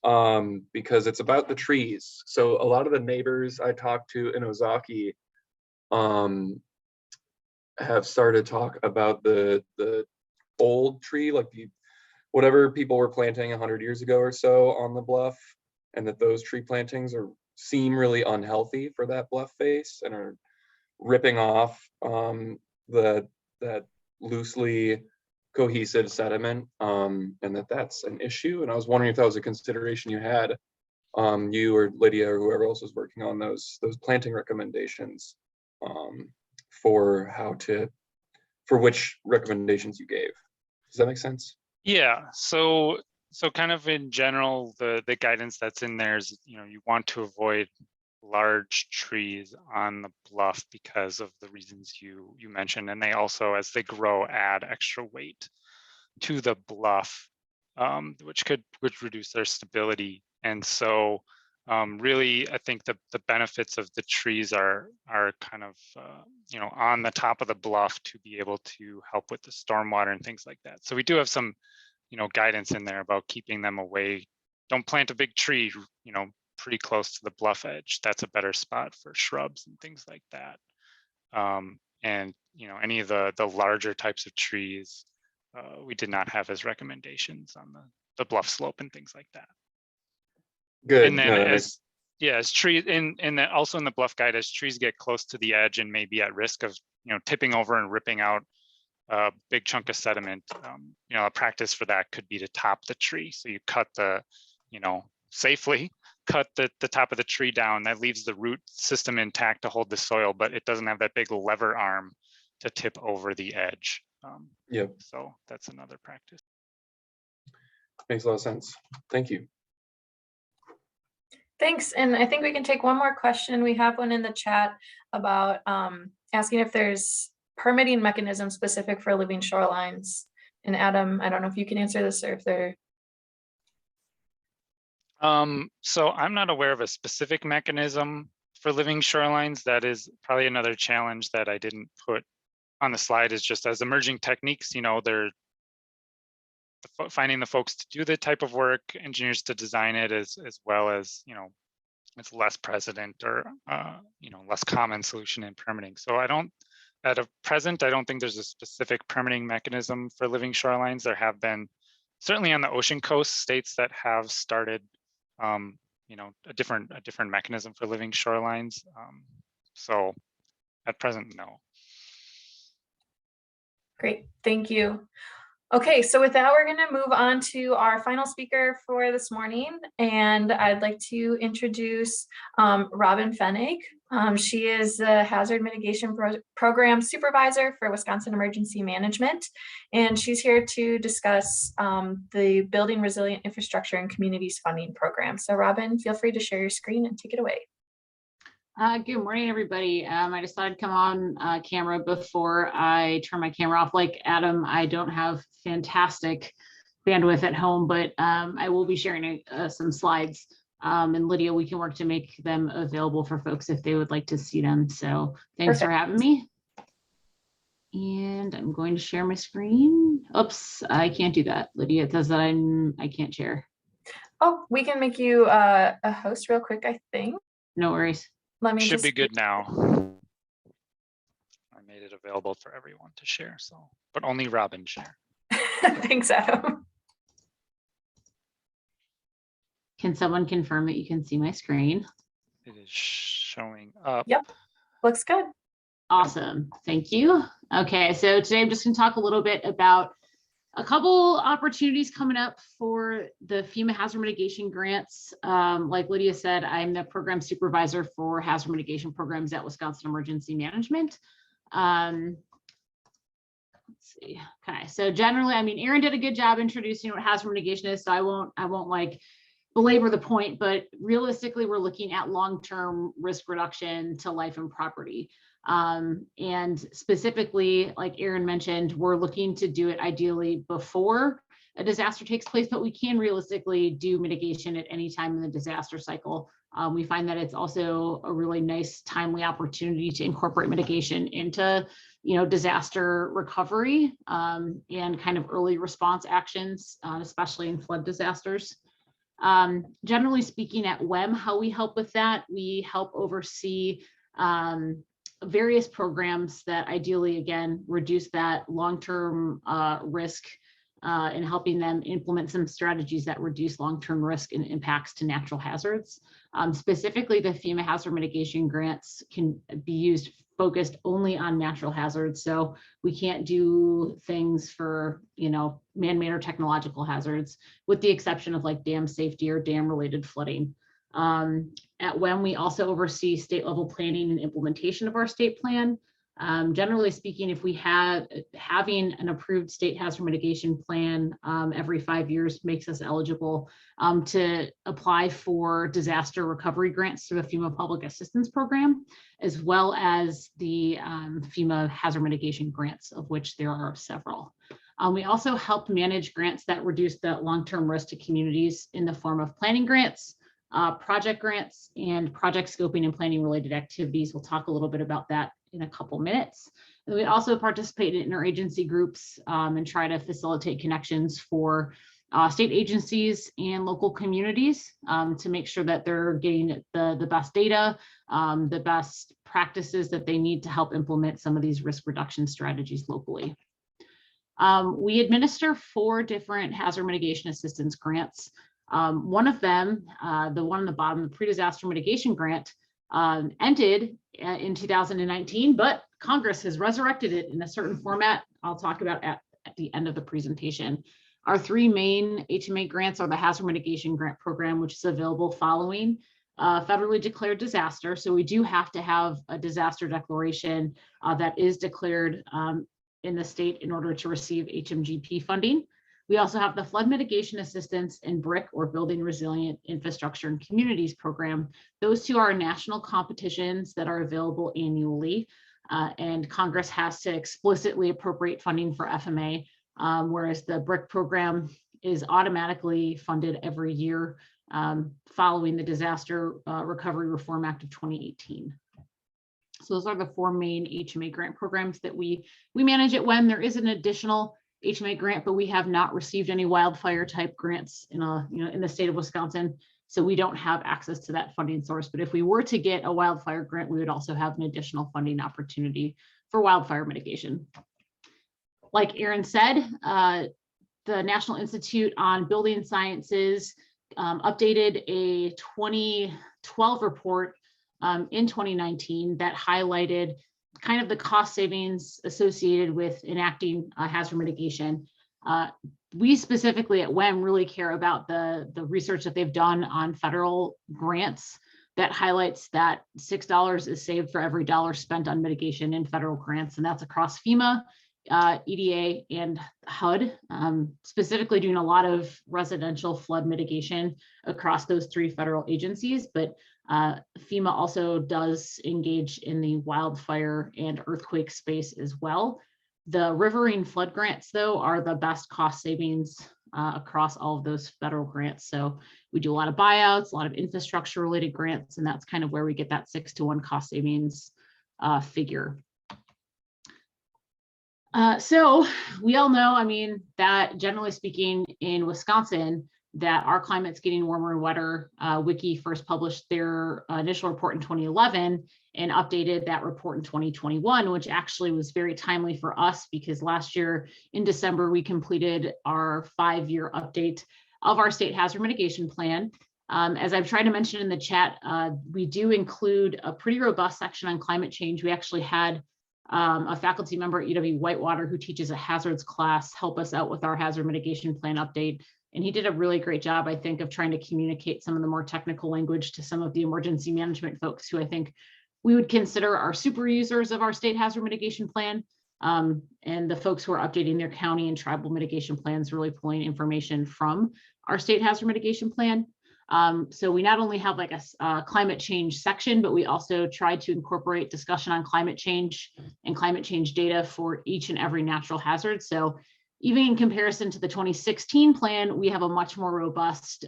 because it's about the trees. So a lot of the neighbors I talked to in Ozaki have started talk about the old tree, like whatever people were planting 100 years ago or so on the bluff, and that those tree plantings seem really unhealthy for that bluff face and are ripping off that loosely cohesive sediment, and that's an issue. And I was wondering if that was a consideration you had, you or Lydia or whoever else was working on those planting recommendations, for which recommendations you gave. Does that make sense? Yeah, so kind of in general, the guidance that's in there is, you want to avoid large trees on the bluff because of the reasons you mentioned, and they also, as they grow, add extra weight to the bluff, which could reduce their stability. And so really, I think the benefits of the trees are kind of on the top of the bluff to be able to help with the stormwater and things like that. So we do have some guidance in there about keeping them away. Don't plant a big tree pretty close to the bluff edge. That's a better spot for shrubs and things like that. And any of the larger types of trees, we did not have as recommendations on the bluff slope and things like that. Good. And then No, as trees also in the bluff guide, as trees get close to the edge and may be at risk of tipping over and ripping out a big chunk of sediment, a practice for that could be to top the tree. So you cut safely cut the top of the tree down. That leaves the root system intact to hold the soil, but it doesn't have that big lever arm to tip over the edge. Yep, So that's another practice. makes a lot of sense. Thank you. Thanks. And I think we can take one more question. We have one in the chat about asking if there's permitting mechanisms specific for living shorelines. And Adam, I don't know if you can answer this or if there. So I'm not aware of a specific mechanism for living shorelines. That is probably another challenge that I didn't put on the slide, is just as emerging techniques, you know, they're finding the folks to do the type of work, engineers to design it, as well as, you know, it's less precedent or, you know, less common solution in permitting. So I don't, at a present, I don't think there's a specific permitting mechanism for living shorelines. There have been, certainly on the ocean coast, states that have started, you know, a different mechanism for living shorelines. So at present, no. Great, thank you. Okay, so with that, we're going to move on to our final speaker for this morning, and I'd like to introduce Robyn Fennig. She is the Hazard Mitigation Program Supervisor for Wisconsin Emergency Management, and she's here to discuss the Building Resilient Infrastructure and Communities Funding Program. So Robyn, feel free to share your screen and take it away. Good morning, everybody. I just thought I'd come on camera before I turn my camera off. Like Adam, I don't have fantastic bandwidth at home, but I will be sharing some slides. And Lydia, we can work to make them available for folks if they would like to see them. So thanks for having me. And I'm going to share my screen. Oops, I can't do that. Lydia, it says that I can't share. Oh, we can make you a host real quick, I think. No worries. Let me Should be good now. I made it available for everyone to share, so, but only Robyn share. Thanks, Adam. Can someone confirm that you can see my screen? It is showing up. Yep, looks good. Awesome, thank you. Okay, so today I'm just going to talk a little bit about a couple opportunities coming up for the FEMA hazard mitigation grants. Like Lydia said, I'm the program supervisor for hazard mitigation programs at Wisconsin Emergency Management. Let's see. Okay, so generally, I mean, Aaron did a good job introducing what hazard mitigation is, so I won't like belabor the point, but realistically, we're looking at long-term risk reduction to life and property. And specifically, like Aaron mentioned, we're looking to do it ideally before a disaster takes place, but we can realistically do mitigation at any time in the disaster cycle. We find that it's also a really nice, timely opportunity to incorporate mitigation into, you know, disaster recovery and kind of early response actions, especially in flood disasters. Generally speaking, at WEM, how we help with that, we help oversee various programs that ideally, again, reduce that long-term risk and helping them implement some strategies that reduce long-term risk and impacts to natural hazards. Specifically, the FEMA hazard mitigation grants can be used focused only on natural hazards. So we can't do things for, you know, man-made or technological hazards, with the exception of like dam safety or dam-related flooding. At WEM, we also oversee state level planning and implementation of our state plan. Generally speaking, if we having an approved state hazard mitigation plan every 5 years makes us eligible to apply for disaster recovery grants through the FEMA Public Assistance Program, as well as the FEMA hazard mitigation grants, of which there are several. We also help manage grants that reduce the long-term risk to communities in the form of planning grants, project grants, and project scoping and planning related activities. We'll talk a little bit about that in a couple minutes. And we also participate in interagency groups and try to facilitate connections for state agencies and local communities to make sure that they're getting the best data, the best practices that they need to help implement some of these risk reduction strategies locally. We administer 4 different hazard mitigation assistance grants. One of them, the one on the bottom, the pre-disaster mitigation grant, ended in 2019, but Congress has resurrected it in a certain format I'll talk about at the end of the presentation. Our 3 main HMA grants are the Hazard Mitigation Grant Program, which is available following federally declared disaster. So we do have to have a disaster declaration that is declared in the state in order to receive HMGP funding. We also have the Flood Mitigation Assistance and BRIC, or Building Resilient Infrastructure and Communities program. Those two are national competitions that are available annually, and Congress has to explicitly appropriate funding for FMA, whereas the BRIC program is automatically funded every year following the Disaster Recovery Reform Act of 2018. So those are the four main HMA grant programs that we manage at WEM. There is an additional HMA grant, but we have not received any wildfire type grants in the state of Wisconsin. So we don't have access to that funding source. But if we were to get a wildfire grant, we would also have an additional funding opportunity for wildfire mitigation. Like Aaron said, the National Institute on Building Sciences updated a 2012 report in 2019 that highlighted kind of the cost savings associated with enacting hazard mitigation. We specifically at WEM really care about the research that they've done on federal grants that highlights that $6 is saved for every dollar spent on mitigation in federal grants, and that's across FEMA, EDA, and HUD, specifically doing a lot of residential flood mitigation across those three federal agencies, but FEMA also does engage in the wildfire and earthquake space as well. The riverine flood grants, though, are the best cost savings across all of those federal grants. So we do a lot of buyouts, a lot of infrastructure related grants, and that's kind of where we get that 6-to-1 cost savings figure. So we all know, I mean, that generally speaking in Wisconsin, that our climate's getting warmer and wetter. Wiki first published their initial report in 2011 and updated that report in 2021, which actually was very timely for us because last year in December, we completed our 5-year update of our state hazard mitigation plan. As I've tried to mention in the chat, we do include a pretty robust section on climate change. We actually had a faculty member at UW-Whitewater who teaches a hazards class help us out with our hazard mitigation plan update. And he did a really great job, I think, of trying to communicate some of the more technical language to some of the emergency management folks who I think we would consider our super users of our state hazard mitigation plan. And the folks who are updating their county and tribal mitigation plans, really pulling information from our state hazard mitigation plan. So we not only have like a climate change section, but we also try to incorporate discussion on climate change and climate change data for each and every natural hazard. So even in comparison to the 2016 plan, we have a much more robust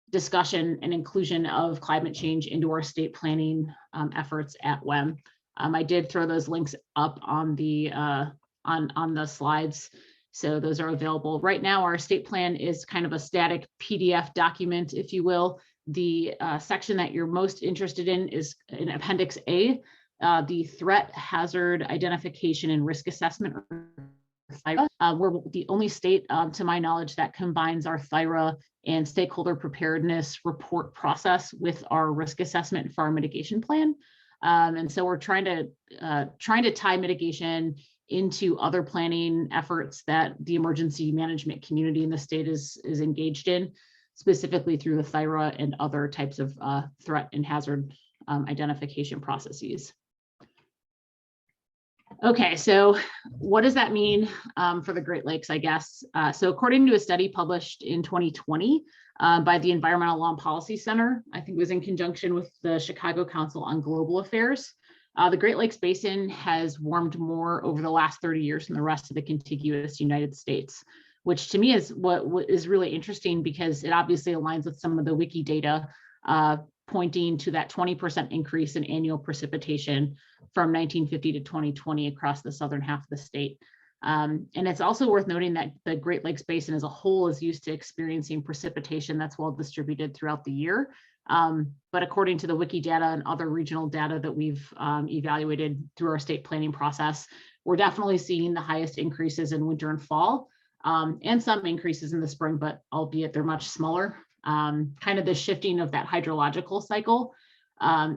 discussion and inclusion of climate change into our state planning efforts at WEM. I did throw those links up on the slides. So those are available. Right now, our state plan is kind of a static PDF document, if you will. The section that you're most interested in is in Appendix A, the threat, hazard, identification, and risk assessment. We're the only state, to my knowledge, that combines our THIRA and stakeholder preparedness report process with our risk assessment for our mitigation plan. And so we're trying to tie mitigation into other planning efforts that the emergency management community in the state is engaged in, specifically through the THIRA and other types of threat and hazard identification processes. Okay, so what does that mean for the Great Lakes, I guess? So according to a study published in 2020 by the Environmental Law and Policy Center, I think it was in conjunction with the Chicago Council on Global Affairs, the Great Lakes Basin has warmed more over the last 30 years than the rest of the contiguous United States, which to me is what is really interesting because it obviously aligns with some of the wiki data pointing to that 20% increase in annual precipitation from 1950 to 2020 across the southern half of the state. And it's also worth noting that the Great Lakes Basin as a whole is used to experiencing precipitation that's well distributed throughout the year. But according to the wiki data and other regional data that we've evaluated through our state planning process, we're definitely seeing the highest increases in winter and fall, and some increases in the spring, but albeit they're much smaller. Kind of the shifting of that hydrological cycle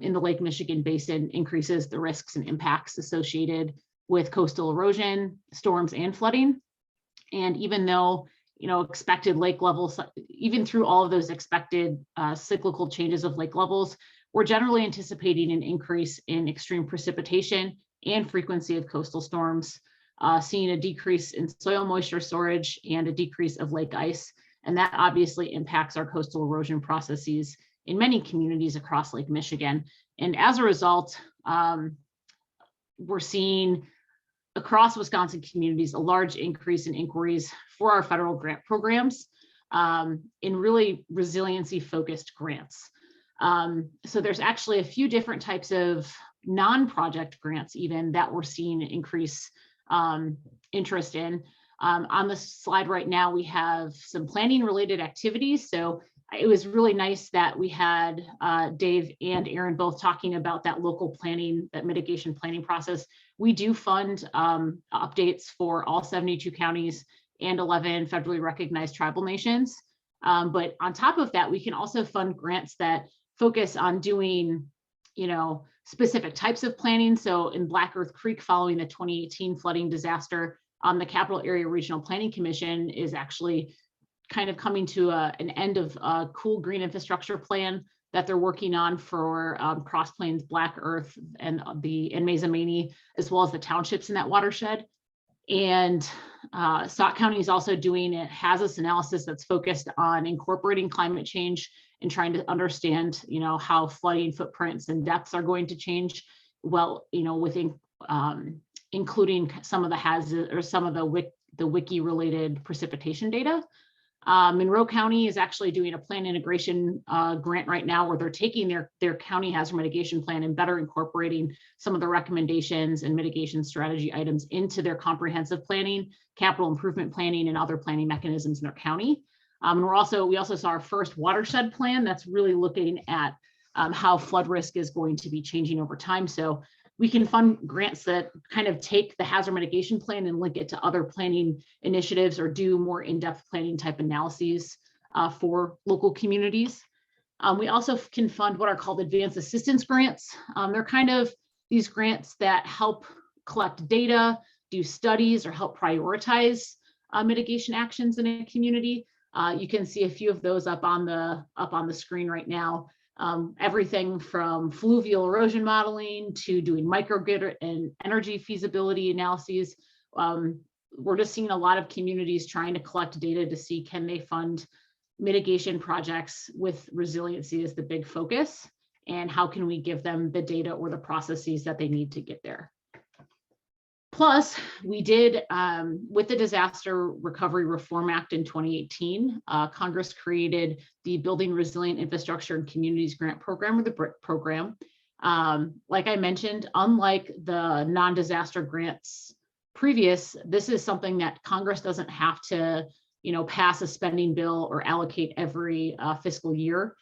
in the Lake Michigan Basin increases the risks and impacts associated with coastal erosion, storms, and flooding. And even though expected lake levels, even through all of those expected cyclical changes of lake levels, we're generally anticipating an increase in extreme precipitation and frequency of coastal storms, seeing a decrease in soil moisture storage and a decrease of lake ice. And that obviously impacts our coastal erosion processes in many communities across Lake Michigan. And as a result, we're seeing across Wisconsin communities a large increase in inquiries for our federal grant programs in really resiliency focused grants. So there's actually a few different types of non-project grants even that we're seeing increase interest in. On the slide right now, we have some planning related activities. So it was really nice that we had Dave and Aaron both talking about that local planning, that mitigation planning process. We do fund updates for all 72 counties and 11 federally recognized tribal nations. But on top of that, we can also fund grants that focus on doing, specific types of planning. So in Black Earth Creek, following the 2018 flooding disaster, the Capital Area Regional Planning Commission is actually kind of coming to an end of a cool green infrastructure plan that they're working on for Cross Plains, Black Earth, and Mazamani, as well as the townships in that watershed. And Sauk County is also doing a hazardous analysis that's focused on incorporating climate change and trying to understand, how flooding footprints and depths are going to change. Well, within including some of the hazard or some of the wiki related precipitation data. Monroe County is actually doing a plan integration grant right now where they're taking their county hazard mitigation plan and better incorporating some of the recommendations and mitigation strategy items into their comprehensive planning, capital improvement planning, and other planning mechanisms in their county. We also saw our first watershed plan that's really looking at how flood risk is going to be changing over time. So we can fund grants that kind of take the hazard mitigation plan and link it to other planning initiatives or do more in-depth planning type analyses for local communities. We also can fund what are called advanced assistance grants. They're kind of these grants that help collect data, do studies, or help prioritize mitigation actions in a community. You can see a few of those up on the screen right now. Everything from fluvial erosion modeling to doing microgrid and energy feasibility analyses. We're just seeing a lot of communities trying to collect data to see, can they fund mitigation projects with resiliency as the big focus, and how can we give them the data or the processes that they need to get there. Plus, we did, with the Disaster Recovery Reform Act in 2018, Congress created the Building Resilient Infrastructure and Communities Grant Program, or the BRIC program. Like I mentioned, unlike the non-disaster grants previous, this is something that Congress doesn't have to, pass a spending bill or allocate every fiscal year.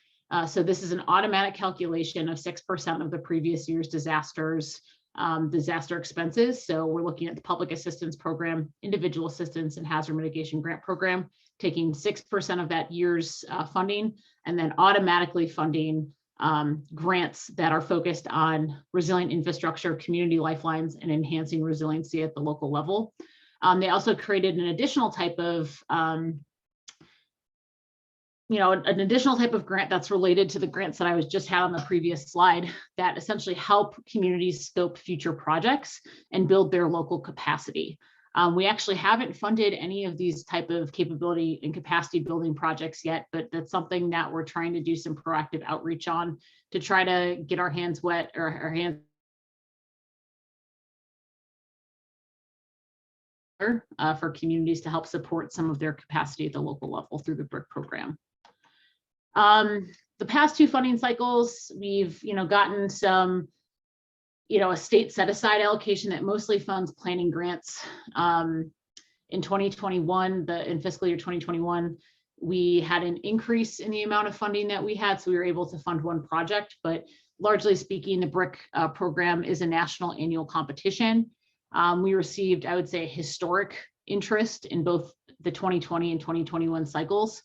So this is an automatic calculation of 6% of the previous year's disaster expenses. So we're looking at the Public Assistance Program, Individual Assistance, and Hazard Mitigation Grant Program, taking 6% of that year's funding and then automatically funding grants that are focused on resilient infrastructure, community lifelines, and enhancing resiliency at the local level. They also created an additional type of an additional type of grant that's related to the grants that I was just had on the previous slide that essentially help communities scope future projects and build their local capacity. We actually haven't funded any of these type of capability and capacity building projects yet, but that's something that we're trying to do some proactive outreach on to try to get our hands wet, or our hands for communities to help support some of their capacity at the local level through the BRIC program. The past two funding cycles, we've gotten some a state set aside allocation that mostly funds planning grants. In 2021, in fiscal year 2021, we had an increase in the amount of funding that we had, so we were able to fund one project. But largely speaking, the BRIC program is a national annual competition. We received, I would say, historic interest in both the 2020 and 2021 cycles.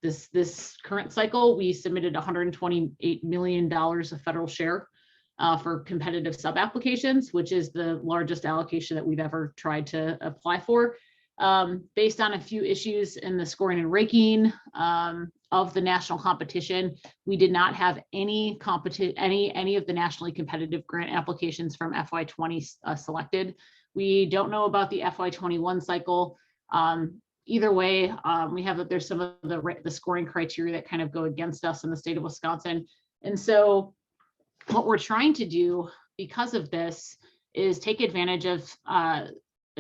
This current cycle, we submitted $128 million of federal share for competitive sub-applications, which is the largest allocation that we've ever tried to apply for. Based on a few issues in the scoring and ranking of the national competition, we did not have any of the nationally competitive grant applications from FY20 selected. We don't know about the FY21 cycle. Either way, there's some of the scoring criteria that kind of go against us in the state of Wisconsin. And so what we're trying to do because of this is take advantage of a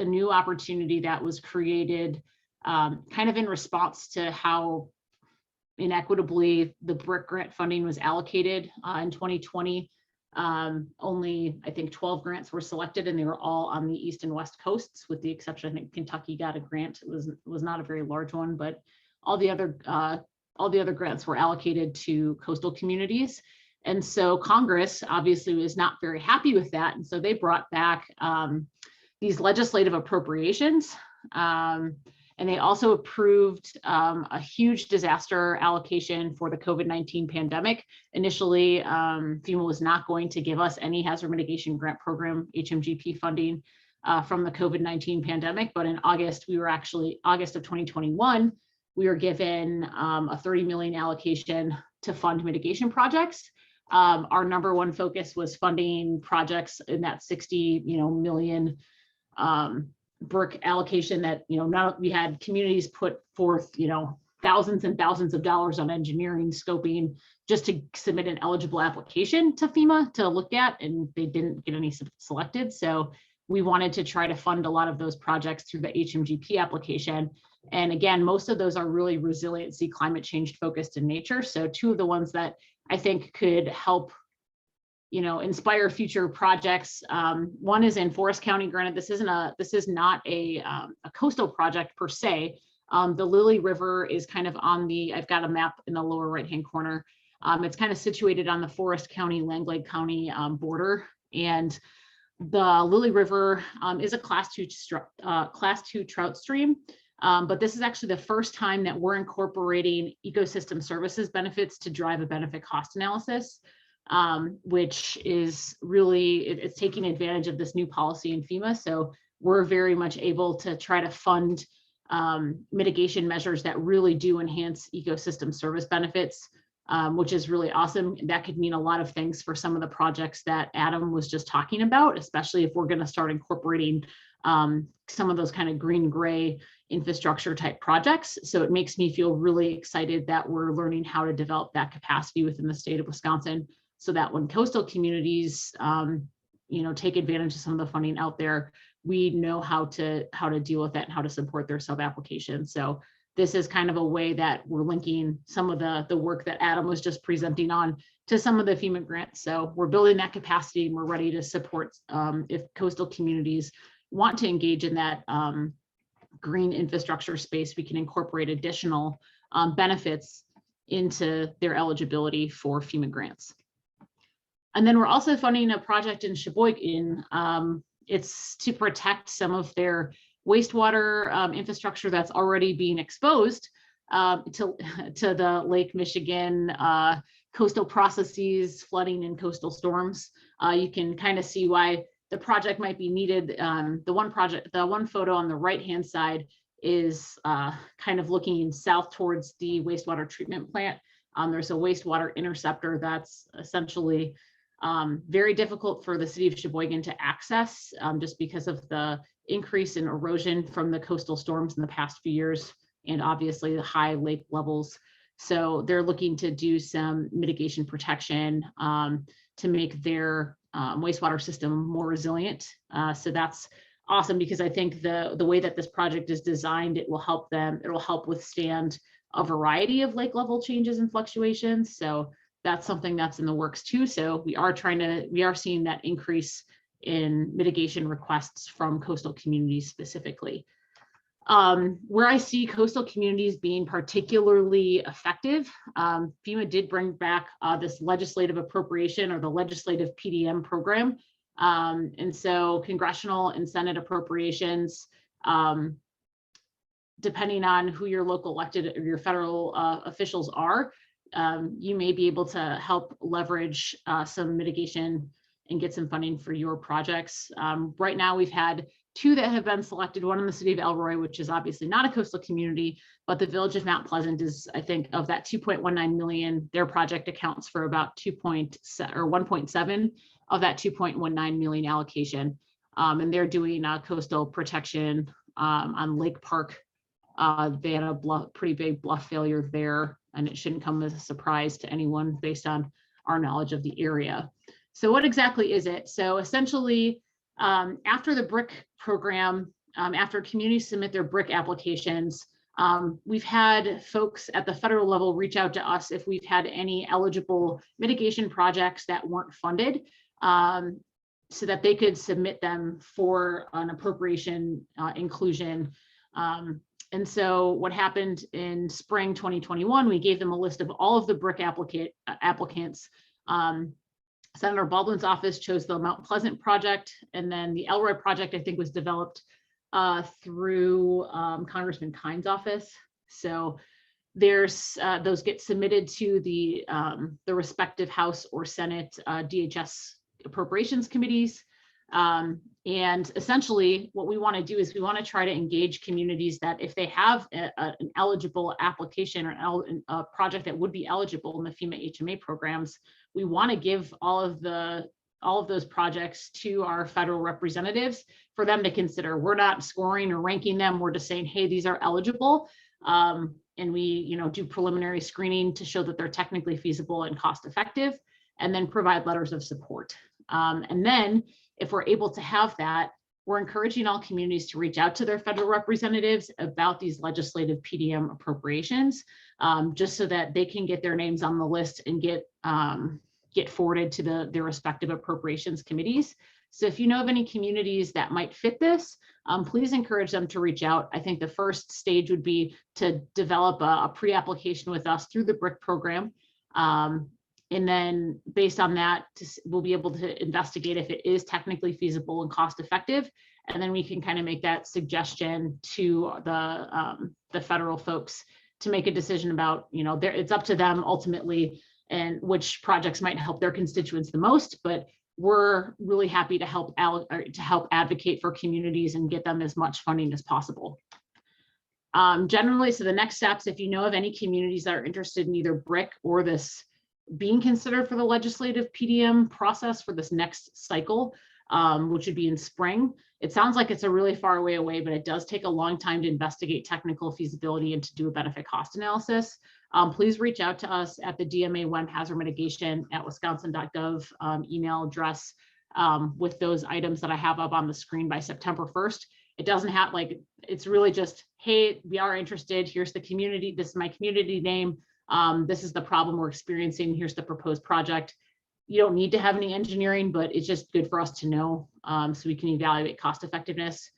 new opportunity that was created kind of in response to how inequitably the BRIC grant funding was allocated in 2020. Only, I think 12 grants were selected, and they were all on the East and West coasts, with the exception, I think Kentucky got a grant. It was not a very large one, but all the other grants were allocated to coastal communities. And so Congress obviously was not very happy with that. And so they brought back these legislative appropriations. And they also approved a huge disaster allocation for the COVID-19 pandemic. Initially, FEMA was not going to give us any hazard mitigation grant program, HMGP funding from the COVID-19 pandemic. But in August of 2021, we were given a $30 million allocation to fund mitigation projects. Our number one focus was funding projects in that 60 million BRIC allocation that, we had communities put forth, thousands and thousands of dollars on engineering scoping just to submit an eligible application to FEMA to look at, and they didn't get any selected. So we wanted to try to fund a lot of those projects through the HMGP application. And again, most of those are really resiliency, climate change focused in nature. So two of the ones that I think could help inspire future projects. One is in Forest County. Granted, this is not a coastal project per se. The Lily River is kind of I've got a map in the lower right-hand corner. It's kind of situated on the Forest County, Langlade County border. And the Lily River is a class 2 trout stream. But this is actually the first time that we're incorporating ecosystem services benefits to drive a benefit cost analysis. Which is really, it's taking advantage of this new policy in FEMA. So we're very much able to try to fund mitigation measures that really do enhance ecosystem service benefits, which is really awesome. That could mean a lot of things for some of the projects that Adam was just talking about, especially if we're going to start incorporating some of those kind of green-gray infrastructure type projects. So it makes me feel really excited that we're learning how to develop that capacity within the state of Wisconsin, so that when coastal communities, take advantage of some of the funding out there, we know how to deal with that and how to support their sub-applications. So this is kind of a way that we're linking some of the work that Adam was just presenting on to some of the FEMA grants. So we're building that capacity, and we're ready to support if coastal communities want to engage in that green infrastructure space. We can incorporate additional benefits into their eligibility for FEMA grants. And then we're also funding a project in Sheboygan. It's to protect some of their wastewater infrastructure that's already being exposed to the Lake Michigan coastal processes, flooding, and coastal storms. You can kind of see why the project might be needed. The one photo on the right-hand side is kind of looking south towards the wastewater treatment plant. There's a wastewater interceptor that's essentially very difficult for the city of Sheboygan to access just because of the increase in erosion from the coastal storms in the past few years, and obviously the high lake levels. So they're looking to do some mitigation protection to make their wastewater system more resilient. So that's awesome, because I think the way that this project is designed, it will help withstand a variety of lake level changes and fluctuations. So that's something that's in the works too. So we are seeing that increase in mitigation requests from coastal communities specifically. Where I see coastal communities being particularly effective, FEMA did bring back this legislative appropriation, or the legislative PDM program. And so congressional and Senate appropriations, depending on who your local elected or your federal officials are, you may be able to help leverage some mitigation and get some funding for your projects. Right now, we've had two that have been selected, one in the city of Elroy, which is obviously not a coastal community, but the village of Mount Pleasant is, I think, of that 2.19 million, their project accounts for about 1.7 of that 2.19 million allocation. And they're doing coastal protection on Lake Park. They had a pretty big bluff failure there, and it shouldn't come as a surprise to anyone based on our knowledge of the area. So what exactly is it? So essentially, after the BRIC program, after communities submit their BRIC applications, we've had folks at the federal level reach out to us if we've had any eligible mitigation projects that weren't funded, so that they could submit them for an appropriation inclusion. And so what happened in spring 2021, we gave them a list of all of the BRIC applicants. Senator Baldwin's office chose the Mount Pleasant project, and then the Elroy project, I think, was developed through Congressman Kine's office. So there's those get submitted to the respective House or Senate DHS appropriations committees. And essentially what we want to do is we want to try to engage communities that if they have an eligible application or a project that would be eligible in the FEMA HMA programs, we want to give all of those projects to our federal representatives for them to consider. We're not scoring or ranking them. We're just saying, hey, these are eligible. And we, do preliminary screening to show that they're technically feasible and cost effective, and then provide letters of support. And then if we're able to have that, we're encouraging all communities to reach out to their federal representatives about these legislative PDM appropriations, just so that they can get their names on the list and get forwarded to their respective appropriations committees. So if you know of any communities that might fit this, please encourage them to reach out. I think the first stage would be to develop a pre-application with us through the BRIC program. And then based on that, we'll be able to investigate if it is technically feasible and cost effective. And then we can kind of make that suggestion to the federal folks to make a decision about, it's up to them ultimately and which projects might help their constituents the most. But we're really happy to help advocate for communities and get them as much funding as possible. Generally, so the next steps, if you know of any communities that are interested in either BRIC or this being considered for the legislative PDM process for this next cycle, which would be in spring. It sounds like it's a really far way away, but it does take a long time to investigate technical feasibility and to do a benefit cost analysis. Please reach out to us at the DMA WEM hazard mitigation at wisconsin.gov email address with those items that I have up on the screen by September 1st. It doesn't have it's really just, hey, we are interested. Here's the community. This is my community name. This is the problem we're experiencing. Here's the proposed project. You don't need to have any engineering, but it's just good for us to know so we can evaluate cost effectiveness.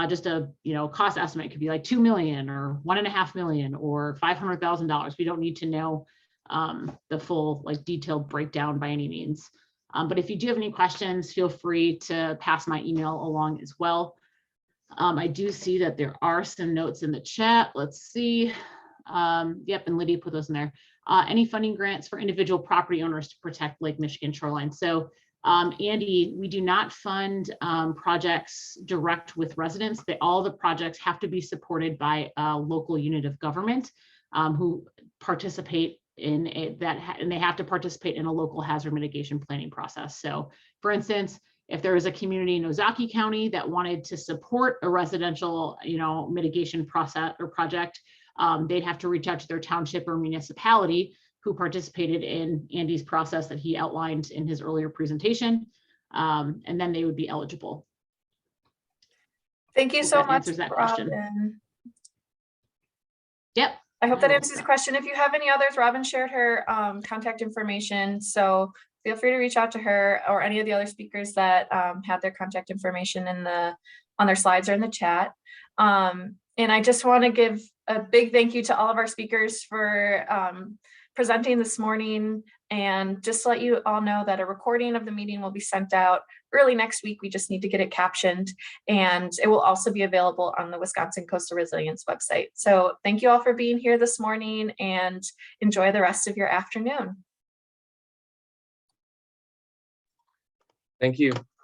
Just a cost estimate could be like 2 million or 1.5 million or $500,000. We don't need to know the full detailed breakdown by any means. But if you do have any questions, feel free to pass my email along as well. I do see that there are some notes in the chat. Let's see. Yep, and Lydia put those in there. Any funding grants for individual property owners to protect Lake Michigan shoreline. So Andy, we do not fund projects direct with residents. All the projects have to be supported by a local unit of government who participate in and they have to participate in a local hazard mitigation planning process. So for instance, if there was a community in Ozaukee County that wanted to support a residential, mitigation process or project, they'd have to reach out to their township or municipality who participated in Andy's process that he outlined in his earlier presentation, and then they would be eligible. Thank you so much, answers that question. Robyn. Yep. I hope that answers the question. If you have any others, Robyn shared her contact information, so feel free to reach out to her or any of the other speakers that have their contact information on their slides or in the chat. And I just want to give a big thank you to all of our speakers for presenting this morning, and just let you all know that a recording of the meeting will be sent out early next week. We just need to get it captioned, and it will also be available on the Wisconsin Coastal Resilience website. So thank you all for being here this morning, and enjoy the rest of your afternoon. Thank you.